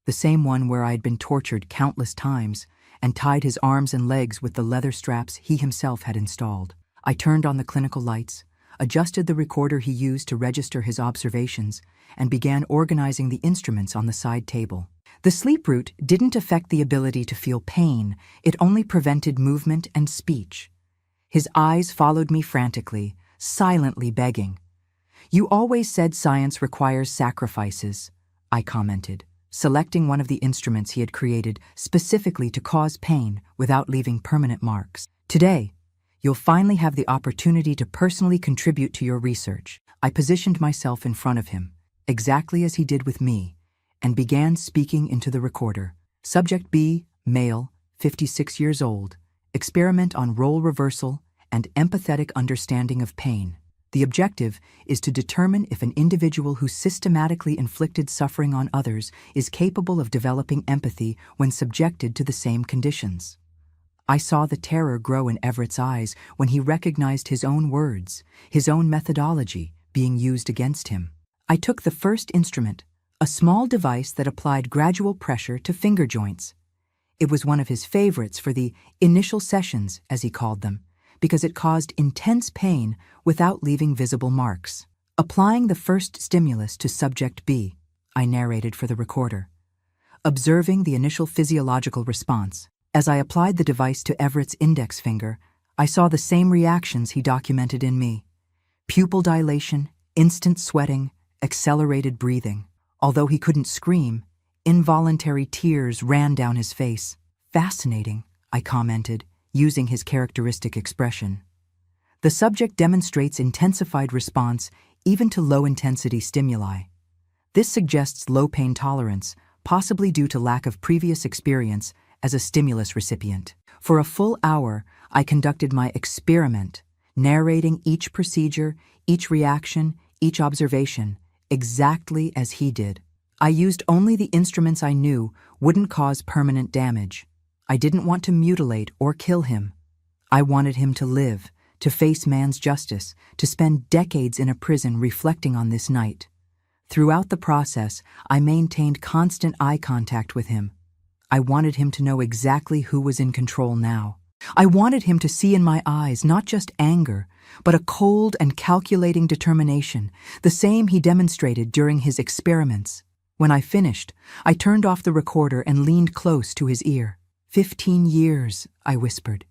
the same one where I had been tortured countless times, and tied his arms and legs with the leather straps he himself had installed. I turned on the clinical lights, adjusted the recorder he used to register his observations, and began organizing the instruments on the side table. The sleep route didn't affect the ability to feel pain, it only prevented movement and speech. His eyes followed me frantically, silently begging. You always said science requires sacrifices, I commented, selecting one of the instruments he had created specifically to cause pain without leaving permanent marks. Today, you'll finally have the opportunity to personally contribute to your research. I positioned myself in front of him, exactly as he did with me, and began speaking into the recorder. Subject B, male, 56 years old, experiment on role reversal and empathetic understanding of pain. The objective is to determine if an individual who systematically inflicted suffering on others is capable of developing empathy when subjected to the same conditions. I saw the terror grow in Everett's eyes when he recognized his own words, his own methodology, being used against him. I took the first instrument, a small device that applied gradual pressure to finger joints. It was one of his favorites for the initial sessions, as he called them, because it caused intense pain without leaving visible marks. Applying the first stimulus to subject B, I narrated for the recorder. Observing the initial physiological response, as I applied the device to Everett's index finger, I saw the same reactions he documented in me. Pupil dilation, instant sweating, accelerated breathing. Although he couldn't scream, involuntary tears ran down his face. Fascinating, I commented, using his characteristic expression. The subject demonstrates intensified response even to low-intensity stimuli. This suggests low pain tolerance, possibly due to lack of previous experience as a stimulus recipient. For a full hour, I conducted my experiment, narrating each procedure, each reaction, each observation, exactly as he did. I used only the instruments I knew wouldn't cause permanent damage. I didn't want to mutilate or kill him. I wanted him to live, to face man's justice, to spend decades in a prison reflecting on this night. Throughout the process, I maintained constant eye contact with him. I wanted him to know exactly who was in control now. I wanted him to see in my eyes not just anger, but a cold and calculating determination, the same he demonstrated during his experiments. When I finished, I turned off the recorder and leaned close to his ear. 15 years, I whispered.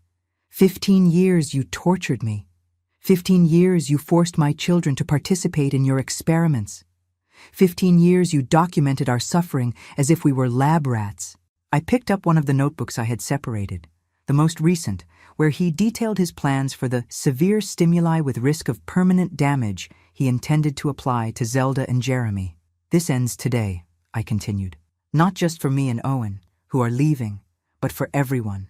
15 years you tortured me. 15 years you forced my children to participate in your experiments. 15 years you documented our suffering as if we were lab rats. I picked up one of the notebooks I had separated, the most recent, where he detailed his plans for the severe stimuli with risk of permanent damage he intended to apply to Zelda and Jeremy. This ends today, I continued. Not just for me and Owen, who are leaving, but for everyone.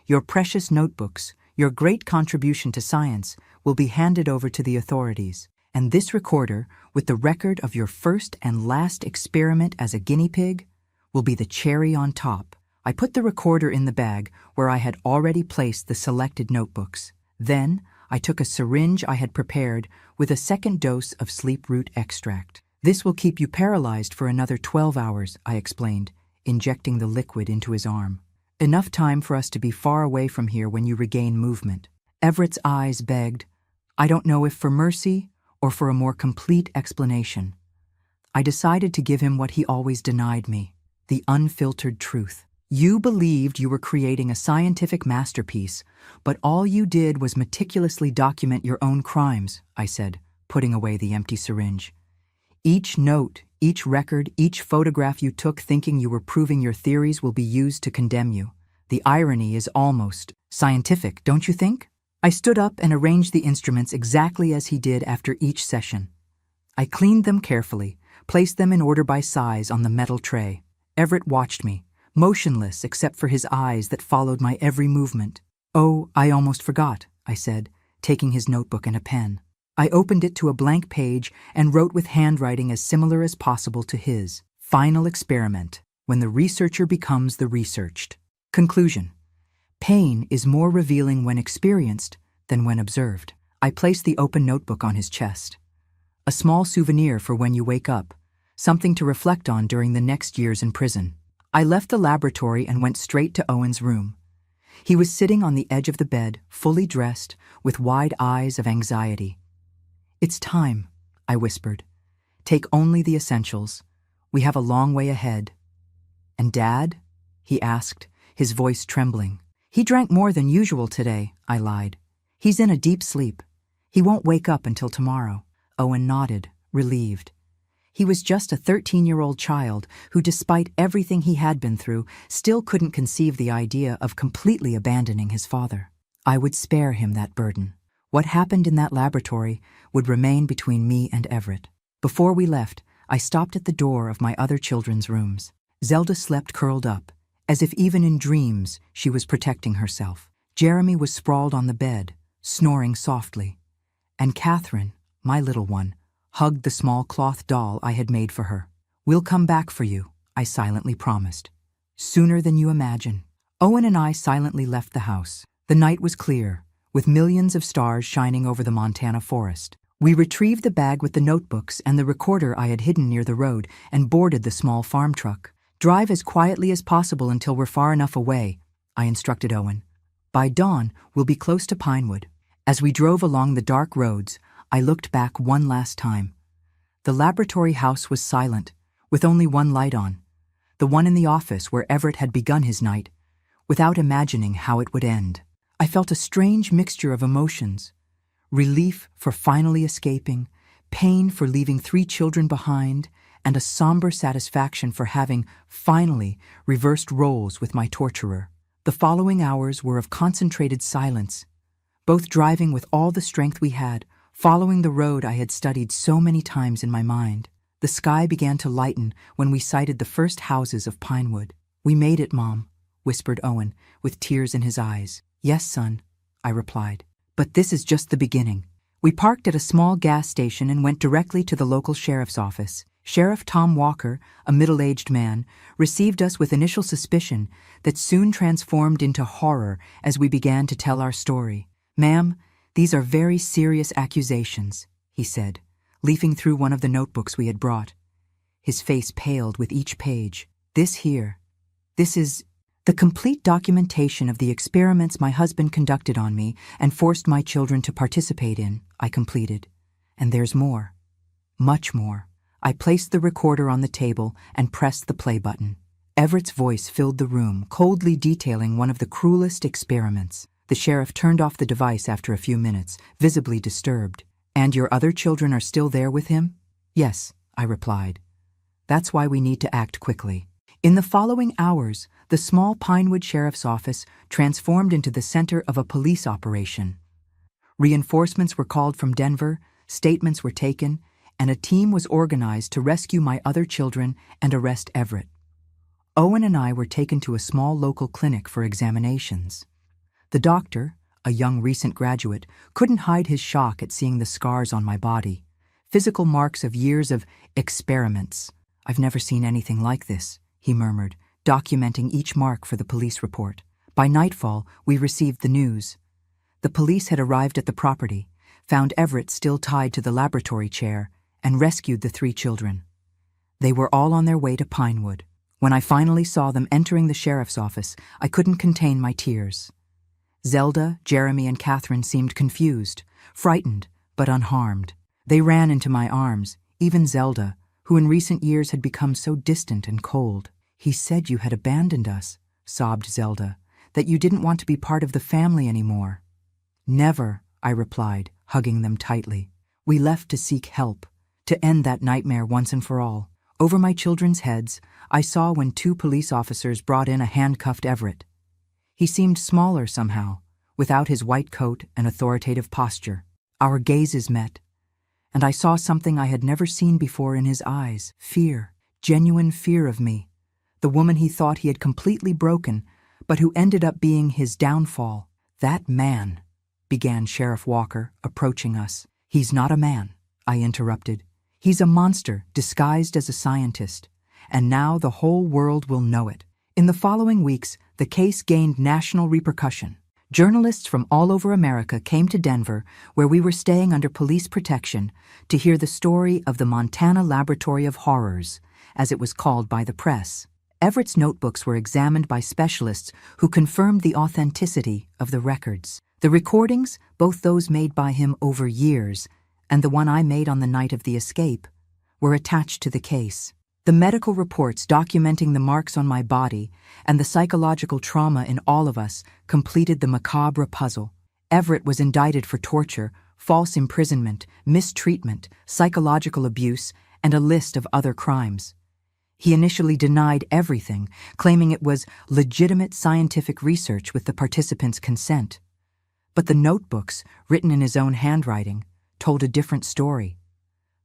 Your precious notebooks, your great contribution to science, will be handed over to the authorities. And this recorder, with the record of your first and last experiment as a guinea pig, will be the cherry on top. I put the recorder in the bag where I had already placed the selected notebooks. Then, I took a syringe I had prepared with a second dose of sleep root extract. This will keep you paralyzed for another 12 hours, I explained, injecting the liquid into his arm. Enough time for us to be far away from here when you regain movement. Everett's eyes begged, I don't know if for mercy or for a more complete explanation. I decided to give him what he always denied me, the unfiltered truth. You believed you were creating a scientific masterpiece, but all you did was meticulously document your own crimes, I said, putting away the empty syringe. Each note, each record, each photograph you took thinking you were proving your theories will be used to condemn you. The irony is almost scientific, don't you think? I stood up and arranged the instruments exactly as he did after each session. I cleaned them carefully, placed them in order by size on the metal tray. Everett watched me, motionless except for his eyes that followed my every movement. Oh, I almost forgot, I said, taking his notebook and a pen. I opened it to a blank page and wrote with handwriting as similar as possible to his. Final experiment, when the researcher becomes the researched. Conclusion. Pain is more revealing when experienced than when observed. I placed the open notebook on his chest. A small souvenir for when you wake up, something to reflect on during the next years in prison. I left the laboratory and went straight to Owen's room. He was sitting on the edge of the bed, fully dressed, with wide eyes of anxiety. It's time, I whispered. Take only the essentials. We have a long way ahead. And Dad? He asked, his voice trembling. He drank more than usual today, I lied. He's in a deep sleep. He won't wake up until tomorrow. Owen nodded, relieved. He was just a 13-year-old child who, despite everything he had been through, still couldn't conceive the idea of completely abandoning his father. I would spare him that burden. What happened in that laboratory would remain between me and Everett. Before we left, I stopped at the door of my other children's rooms. Zelda slept curled up, as if even in dreams she was protecting herself. Jeremy was sprawled on the bed, snoring softly. And Catherine, my little one, hugged the small cloth doll I had made for her. We'll come back for you, I silently promised. Sooner than you imagine. Owen and I silently left the house. The night was clear, with millions of stars shining over the Montana forest. We retrieved the bag with the notebooks and the recorder I had hidden near the road and boarded the small farm truck. Drive as quietly as possible until we're far enough away, I instructed Owen. By dawn, we'll be close to Pinewood. As we drove along the dark roads, I looked back one last time. The laboratory house was silent, with only one light on, the one in the office where Everett had begun his night, without imagining how it would end. I felt a strange mixture of emotions: relief for finally escaping, pain for leaving 3 children behind, and a somber satisfaction for having, finally, reversed roles with my torturer. The following hours were of concentrated silence, both driving with all the strength we had, following the road I had studied so many times in my mind. The sky began to lighten when we sighted the first houses of Pinewood. We made it, Mom, whispered Owen, with tears in his eyes. Yes, son, I replied. But this is just the beginning. We parked at a small gas station and went directly to the local sheriff's office. Sheriff Tom Walker, a middle-aged man, received us with initial suspicion that soon transformed into horror as we began to tell our story. Ma'am, these are very serious accusations, he said, leafing through one of the notebooks we had brought. His face paled with each page. This is the complete documentation of the experiments my husband conducted on me and forced my children to participate in, I completed. And there's more. Much more. I placed the recorder on the table and pressed the play button. Everett's voice filled the room, coldly detailing one of the cruelest experiments. The sheriff turned off the device after a few minutes, visibly disturbed. And your other children are still there with him? Yes, I replied. That's why we need to act quickly. In the following hours, the small Pinewood Sheriff's Office transformed into the center of a police operation. Reinforcements were called from Denver, statements were taken, and a team was organized to rescue my other children and arrest Everett. Owen and I were taken to a small local clinic for examinations. The doctor, a young recent graduate, couldn't hide his shock at seeing the scars on my body, physical marks of years of experiments. "I've never seen anything like this," he murmured, documenting each mark for the police report. By nightfall, we received the news. The police had arrived at the property, found Everett still tied to the laboratory chair, and rescued the 3 children. They were all on their way to Pinewood. When I finally saw them entering the sheriff's office, I couldn't contain my tears. Zelda, Jeremy, and Catherine seemed confused, frightened, but unharmed. They ran into my arms, even Zelda, who in recent years had become so distant and cold. "He said you had abandoned us," sobbed Zelda, "that you didn't want to be part of the family anymore." "Never," I replied, hugging them tightly. "We left to seek help, to end that nightmare once and for all." Over my children's heads, I saw when 2 police officers brought in a handcuffed Everett. He seemed smaller somehow, without his white coat and authoritative posture. Our gazes met, and I saw something I had never seen before in his eyes: fear, genuine fear of me, the woman he thought he had completely broken, but who ended up being his downfall. "That man," began Sheriff Walker, approaching us. "He's not a man," I interrupted. "He's a monster disguised as a scientist, and now the whole world will know it." In the following weeks, the case gained national repercussion. Journalists from all over America came to Denver, where we were staying under police protection, to hear the story of the Montana Laboratory of Horrors, as it was called by the press. Everett's notebooks were examined by specialists who confirmed the authenticity of the records. The recordings, both those made by him over years and the one I made on the night of the escape, were attached to the case. The medical reports documenting the marks on my body and the psychological trauma in all of us completed the macabre puzzle. Everett was indicted for torture, false imprisonment, mistreatment, psychological abuse, and a list of other crimes. He initially denied everything, claiming it was legitimate scientific research with the participants' consent. But the notebooks, written in his own handwriting, told a different story.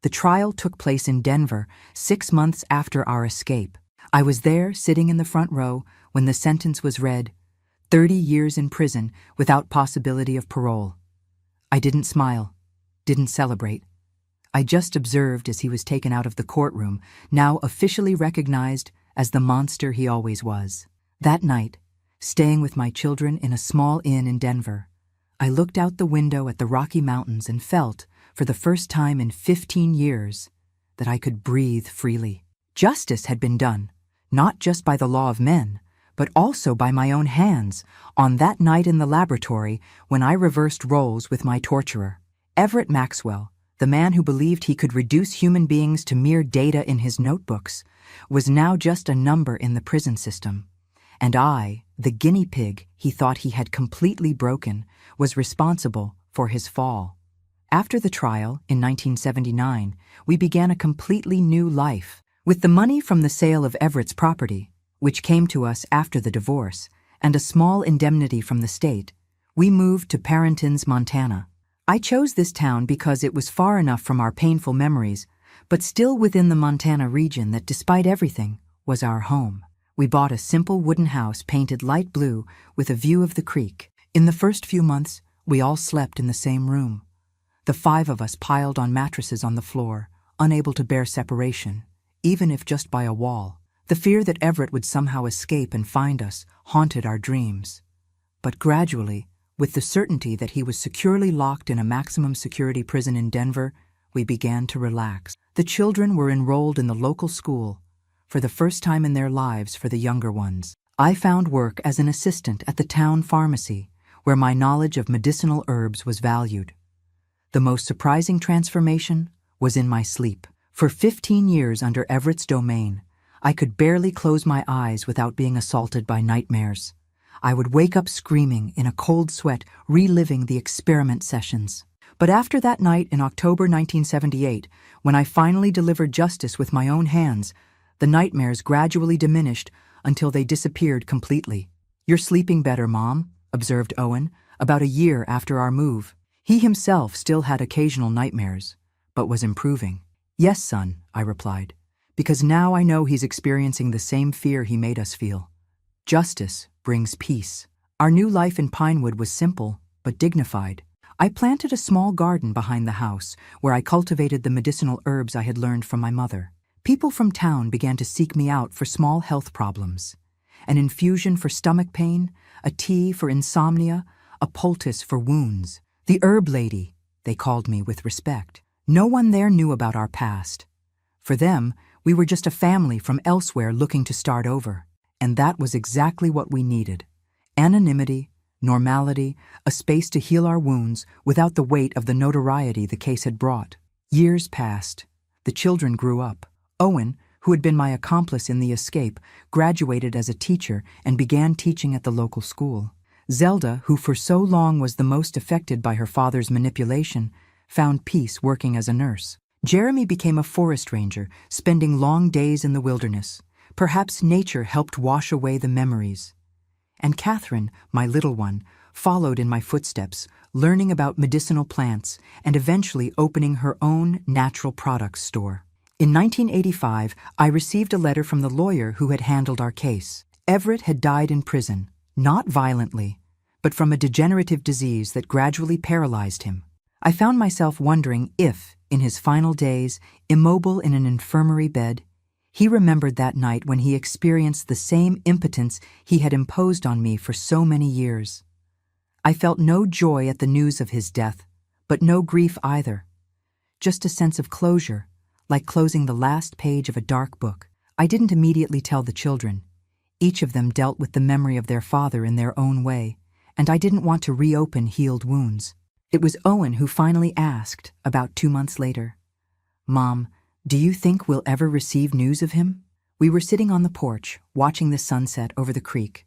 The trial took place in Denver 6 months after our escape. I was there, sitting in the front row, when the sentence was read: 30 years in prison without possibility of parole. I didn't smile, didn't celebrate. I just observed as he was taken out of the courtroom, now officially recognized as the monster he always was. That night, staying with my children in a small inn in Denver, I looked out the window at the Rocky Mountains and felt, for the first time in 15 years, that I could breathe freely. Justice had been done, not just by the law of men, but also by my own hands, on that night in the laboratory when I reversed roles with my torturer. Everett Maxwell, the man who believed he could reduce human beings to mere data in his notebooks, was now just a number in the prison system. And I, the guinea pig he thought he had completely broken, was responsible for his fall. After the trial, in 1979, we began a completely new life. With the money from the sale of Everett's property, which came to us after the divorce, and a small indemnity from the state, we moved to Parentons, Montana. I chose this town because it was far enough from our painful memories, but still within the Montana region that, despite everything, was our home. We bought a simple wooden house painted light blue with a view of the creek. In the first few months, we all slept in the same room. The 5 of us piled on mattresses on the floor, unable to bear separation, even if just by a wall. The fear that Everett would somehow escape and find us haunted our dreams. But gradually, with the certainty that he was securely locked in a maximum security prison in Denver, we began to relax. The children were enrolled in the local school, for the first time in their lives for the younger ones. I found work as an assistant at the town pharmacy, where my knowledge of medicinal herbs was valued. The most surprising transformation was in my sleep. For 15 years under Everett's domain, I could barely close my eyes without being assaulted by nightmares. I would wake up screaming in a cold sweat, reliving the experiment sessions. But after that night in October 1978, when I finally delivered justice with my own hands, The nightmares gradually diminished until they disappeared completely. "You're sleeping better, Mom," observed Owen, about a year after our move. He himself still had occasional nightmares, but was improving. "Yes, son," I replied, "because now I know he's experiencing the same fear he made us feel. Justice brings peace." Our new life in Pinewood was simple, but dignified. I planted a small garden behind the house where I cultivated the medicinal herbs I had learned from my mother. People from town began to seek me out for small health problems. An infusion for stomach pain, a tea for insomnia, a poultice for wounds. "The herb lady," they called me with respect. No one there knew about our past. For them, we were just a family from elsewhere looking to start over. And that was exactly what we needed. Anonymity, normality, a space to heal our wounds without the weight of the notoriety the case had brought. Years passed. The children grew up. Owen, who had been my accomplice in the escape, graduated as a teacher and began teaching at the local school. Zelda, who for so long was the most affected by her father's manipulation, found peace working as a nurse. Jeremy became a forest ranger, spending long days in the wilderness. Perhaps nature helped wash away the memories. And Catherine, my little one, followed in my footsteps, learning about medicinal plants and eventually opening her own natural products store. In 1985, I received a letter from the lawyer who had handled our case. Everett had died in prison, not violently, but from a degenerative disease that gradually paralyzed him. I found myself wondering if, in his final days, immobile in an infirmary bed, he remembered that night when he experienced the same impotence he had imposed on me for so many years. I felt no joy at the news of his death, but no grief either. Just a sense of closure, like closing the last page of a dark book. I didn't immediately tell the children. Each of them dealt with the memory of their father in their own way, and I didn't want to reopen healed wounds. It was Owen who finally asked, about 2 months later, "Mom, do you think we'll ever receive news of him?" We were sitting on the porch, watching the sunset over the creek.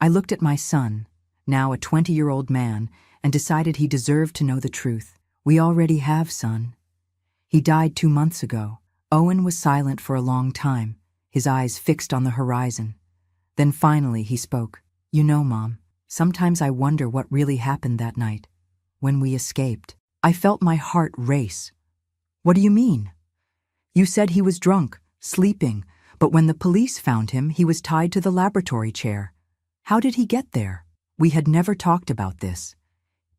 I looked at my son, now a 20-year-old man, and decided he deserved to know the truth. "We already have, son. He died 2 months ago." Owen was silent for a long time, his eyes fixed on the horizon. Then finally he spoke. "You know, Mom, sometimes I wonder what really happened that night, when we escaped." I felt my heart race. "What do you mean?" "You said he was drunk, sleeping, but when the police found him, he was tied to the laboratory chair. How did he get there?" We had never talked about this.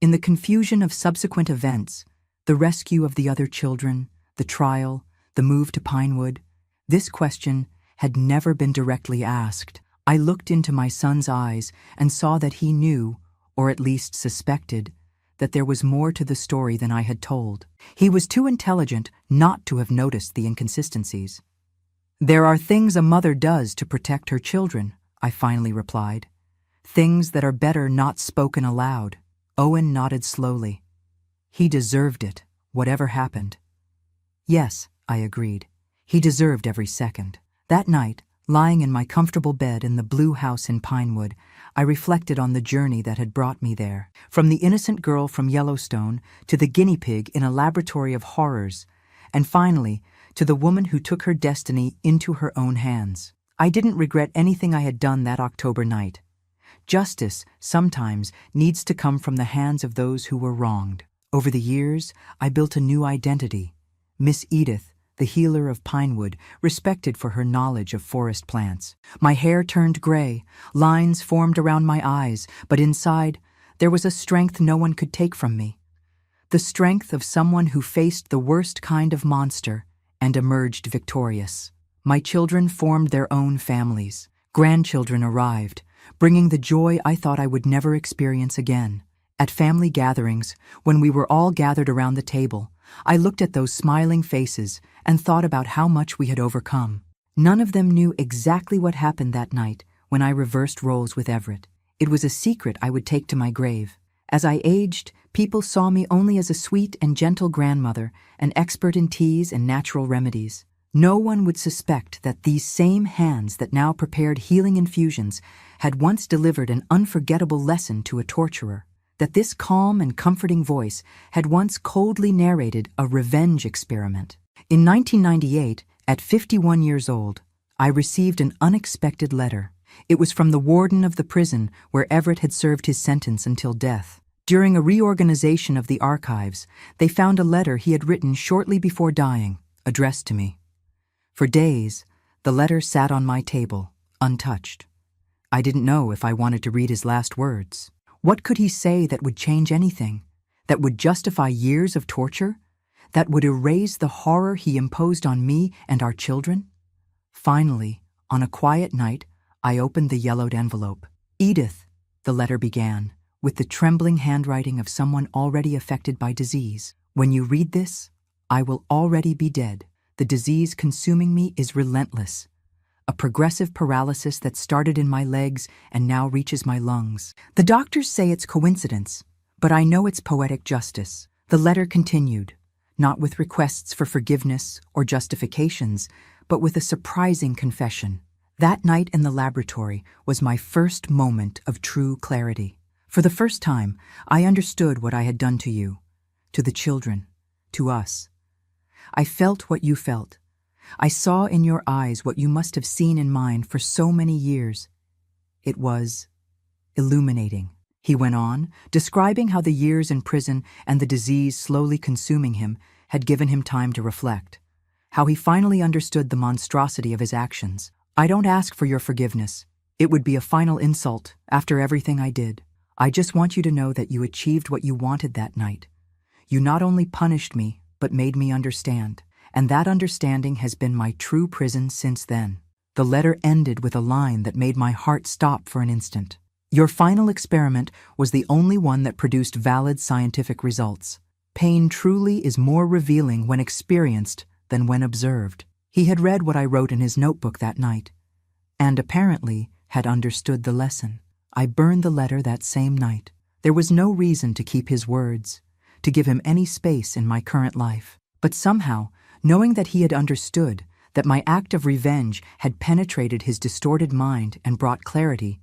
In the confusion of subsequent events, the rescue of the other children, the trial, the move to Pinewood, this question had never been directly asked. I looked into my son's eyes and saw that he knew, or at least suspected, that there was more to the story than I had told. He was too intelligent not to have noticed the inconsistencies. "There are things a mother does to protect her children," I finally replied. "Things that are better not spoken aloud." Owen nodded slowly. "He deserved it, whatever happened." "Yes," I agreed. "He deserved every second." That night, lying in my comfortable bed in the blue house in Pinewood, I reflected on the journey that had brought me there. From the innocent girl from Yellowstone to the guinea pig in a laboratory of horrors, and finally to the woman who took her destiny into her own hands. I didn't regret anything I had done that October night. Justice, sometimes, needs to come from the hands of those who were wronged. Over the years, I built a new identity. Miss Edith, the healer of Pinewood, respected for her knowledge of forest plants. My hair turned gray, lines formed around my eyes, but inside, there was a strength no one could take from me. The strength of someone who faced the worst kind of monster and emerged victorious. My children formed their own families. Grandchildren arrived, bringing the joy I thought I would never experience again. At family gatherings, when we were all gathered around the table, I looked at those smiling faces and thought about how much we had overcome. None of them knew exactly what happened that night when I reversed roles with Everett. It was a secret I would take to my grave. As I aged, people saw me only as a sweet and gentle grandmother, an expert in teas and natural remedies. No one would suspect that these same hands that now prepared healing infusions had once delivered an unforgettable lesson to a torturer. That this calm and comforting voice had once coldly narrated a revenge experiment. In 1998, at 51 years old, I received an unexpected letter. It was from the warden of the prison where Everett had served his sentence until death. During a reorganization of the archives, they found a letter he had written shortly before dying, addressed to me. For days, the letter sat on my table, untouched. I didn't know if I wanted to read his last words. What could he say that would change anything? That would justify years of torture? That would erase the horror he imposed on me and our children? Finally, on a quiet night, I opened the yellowed envelope. "Edith," the letter began, with the trembling handwriting of someone already affected by disease. "When you read this, I will already be dead. The disease consuming me is relentless. A progressive paralysis that started in my legs and now reaches my lungs. The doctors say it's coincidence, but I know it's poetic justice." The letter continued, not with requests for forgiveness or justifications, but with a surprising confession. That night in the laboratory was my first moment of true clarity. For the first time, I understood what I had done to you, to the children, to us. I felt what you felt. I saw in your eyes what you must have seen in mine for so many years. It was illuminating. He went on, describing how the years in prison and the disease slowly consuming him had given him time to reflect, how he finally understood the monstrosity of his actions. "I don't ask for your forgiveness. It would be a final insult after everything I did. I just want you to know that you achieved what you wanted that night. You not only punished me, but made me understand. And that understanding has been my true prison since then." The letter ended with a line that made my heart stop for an instant. "Your final experiment was the only one that produced valid scientific results. Pain truly is more revealing when experienced than when observed." He had read what I wrote in his notebook that night, and apparently had understood the lesson. I burned the letter that same night. There was no reason to keep his words, to give him any space in my current life. But somehow, knowing that he had understood, that my act of revenge had penetrated his distorted mind and brought clarity,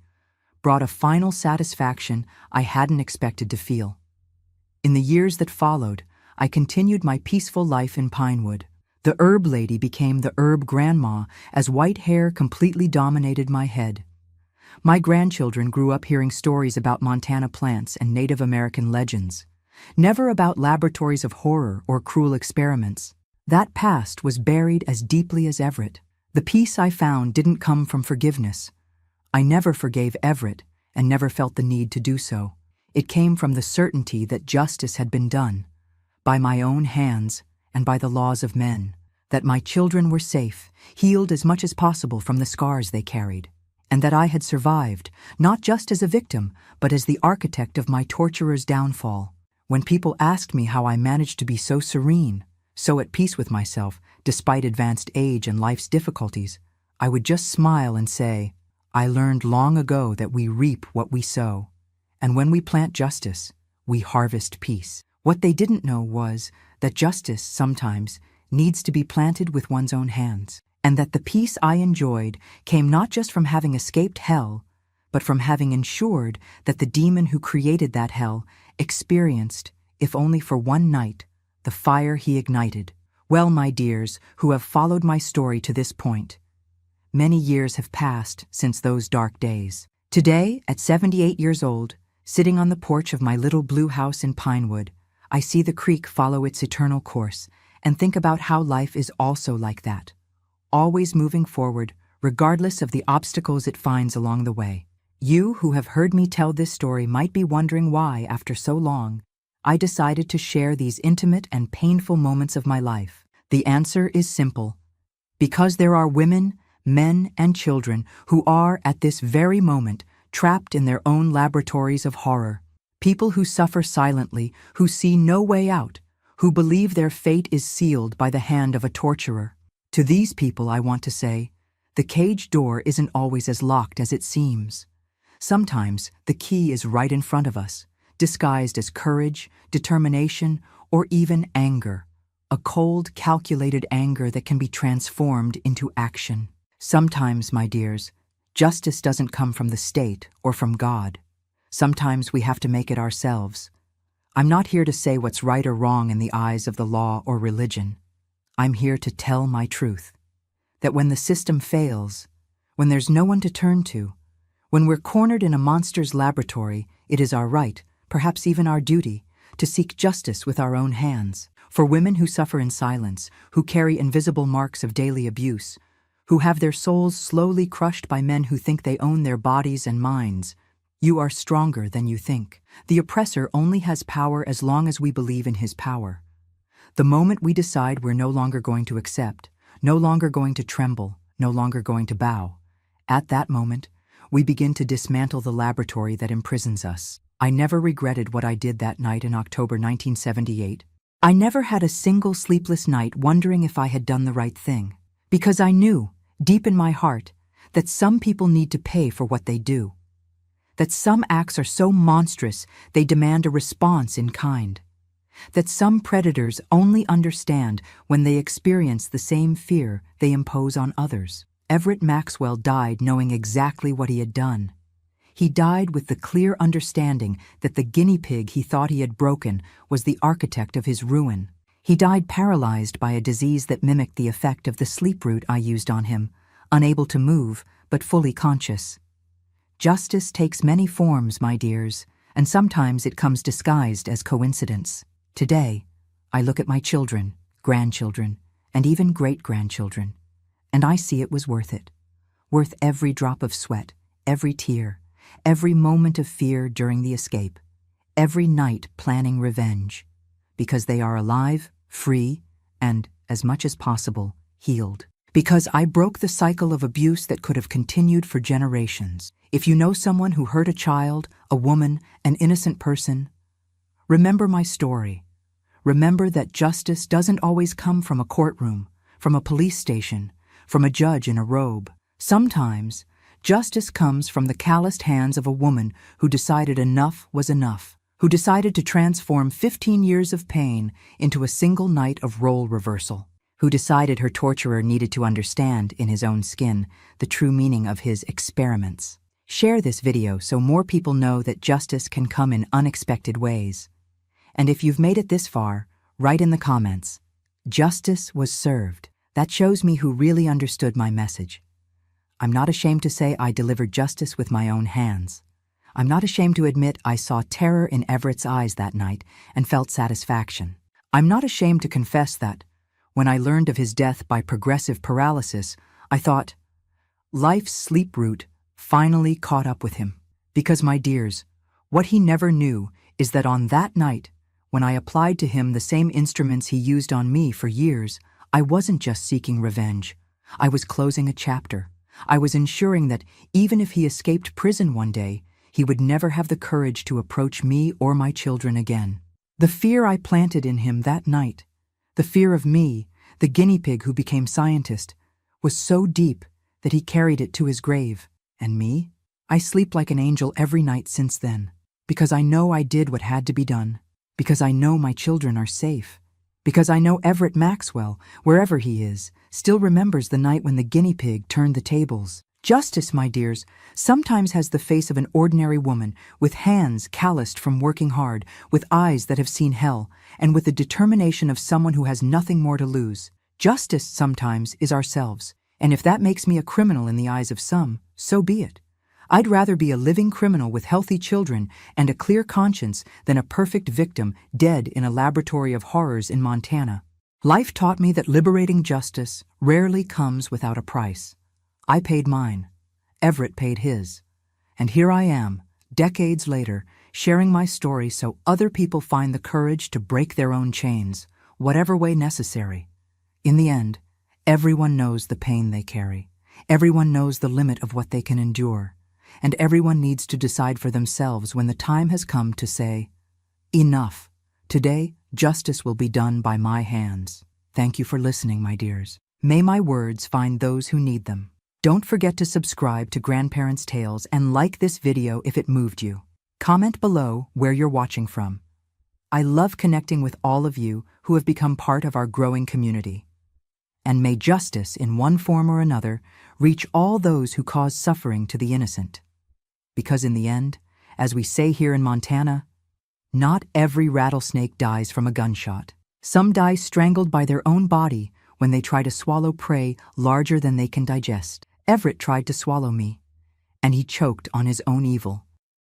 brought a final satisfaction I hadn't expected to feel. In the years that followed, I continued my peaceful life in Pinewood. The herb lady became the herb grandma as white hair completely dominated my head. My grandchildren grew up hearing stories about Montana plants and Native American legends, never about laboratories of horror or cruel experiments. That past was buried as deeply as Everett. The peace I found didn't come from forgiveness. I never forgave Everett and never felt the need to do so. It came from the certainty that justice had been done, by my own hands and by the laws of men, that my children were safe, healed as much as possible from the scars they carried, and that I had survived, not just as a victim, but as the architect of my torturer's downfall. When people asked me how I managed to be so serene, so at peace with myself, despite advanced age and life's difficulties, I would just smile and say, "I learned long ago that we reap what we sow, and when we plant justice, we harvest peace." What they didn't know was that justice sometimes needs to be planted with one's own hands, and that the peace I enjoyed came not just from having escaped hell, but from having ensured that the demon who created that hell experienced, if only for one night, the fire he ignited. Well, my dears, who have followed my story to this point, many years have passed since those dark days. Today, at 78 years old, sitting on the porch of my little blue house in Pinewood, I see the creek follow its eternal course and think about how life is also like that, always moving forward, regardless of the obstacles it finds along the way. You who have heard me tell this story might be wondering why, after so long, I decided to share these intimate and painful moments of my life. The answer is simple. Because there are women, men, and children who are, at this very moment, trapped in their own laboratories of horror. People who suffer silently, who see no way out, who believe their fate is sealed by the hand of a torturer. To these people, I want to say, the cage door isn't always as locked as it seems. Sometimes the key is right in front of us, disguised as courage, determination, or even anger. A cold, calculated anger that can be transformed into action. Sometimes, my dears, justice doesn't come from the state or from God. Sometimes we have to make it ourselves. I'm not here to say what's right or wrong in the eyes of the law or religion. I'm here to tell my truth. that when the system fails, when there's no one to turn to, when we're cornered in a monster's laboratory, it is our right, perhaps even our duty, to seek justice with our own hands. For women who suffer in silence, who carry invisible marks of daily abuse, who have their souls slowly crushed by men who think they own their bodies and minds, you are stronger than you think. The oppressor only has power as long as we believe in his power. The moment we decide we're no longer going to accept, no longer going to tremble, no longer going to bow, at that moment, we begin to dismantle the laboratory that imprisons us. I never regretted what I did that night in October 1978. I never had a single sleepless night wondering if I had done the right thing, because I knew, deep in my heart, that some people need to pay for what they do, that some acts are so monstrous they demand a response in kind, that some predators only understand when they experience the same fear they impose on others. Everett Maxwell died knowing exactly what he had done. He died with the clear understanding that the guinea pig he thought he had broken was the architect of his ruin. He died paralyzed by a disease that mimicked the effect of the sleep route I used on him, unable to move, but fully conscious. Justice takes many forms, my dears, and sometimes it comes disguised as coincidence. Today, I look at my children, grandchildren, and even great-grandchildren, and I see it was worth it. Worth every drop of sweat, every tear, every moment of fear during the escape, every night planning revenge, because they are alive, free, and, as much as possible, healed. Because I broke the cycle of abuse that could have continued for generations. If you know someone who hurt a child, a woman, an innocent person, remember my story. Remember that justice doesn't always come from a courtroom, from a police station, from a judge in a robe. Sometimes, justice comes from the calloused hands of a woman who decided enough was enough, who decided to transform 15 years of pain into a single night of role reversal, who decided her torturer needed to understand in his own skin the true meaning of his experiments. Share this video so more people know that justice can come in unexpected ways. And if you've made it this far, write in the comments, "Justice was served." That shows me who really understood my message. I'm not ashamed to say I delivered justice with my own hands. I'm not ashamed to admit I saw terror in Everett's eyes that night and felt satisfaction. I'm not ashamed to confess that, when I learned of his death by progressive paralysis, I thought, life's sleep route finally caught up with him. Because, my dears, what he never knew is that on that night, when I applied to him the same instruments he used on me for years, I wasn't just seeking revenge. I was closing a chapter. I was ensuring that even if he escaped prison one day, he would never have the courage to approach me or my children again. The fear I planted in him that night, the fear of me, the guinea pig who became scientist, was so deep that he carried it to his grave. And me? I sleep like an angel every night since then, because I know I did what had to be done, because I know my children are safe, because I know Everett Maxwell, wherever he is, still remembers the night when the guinea pig turned the tables. Justice, my dears, sometimes has the face of an ordinary woman, with hands calloused from working hard, with eyes that have seen hell, and with the determination of someone who has nothing more to lose. Justice sometimes is ourselves, and if that makes me a criminal in the eyes of some, so be it. I'd rather be a living criminal with healthy children and a clear conscience than a perfect victim dead in a laboratory of horrors in Montana. Life taught me that liberating justice rarely comes without a price. I paid mine. Everett paid his. And here I am, decades later, sharing my story so other people find the courage to break their own chains, whatever way necessary. In the end, everyone knows the pain they carry. Everyone knows the limit of what they can endure. And everyone needs to decide for themselves when the time has come to say, enough. Today, justice will be done by my hands. Thank you for listening, my dears. May my words find those who need them. Don't forget to subscribe to Grandparents' Tales and like this video if it moved you. Comment below where you're watching from. I love connecting with all of you who have become part of our growing community. And may justice, in one form or another, reach all those who cause suffering to the innocent. Because in the end, as we say here in Montana, not every rattlesnake dies from a gunshot. Some die strangled by their own body when they try to swallow prey larger than they can digest. Everett tried to swallow me, and he choked on his own evil.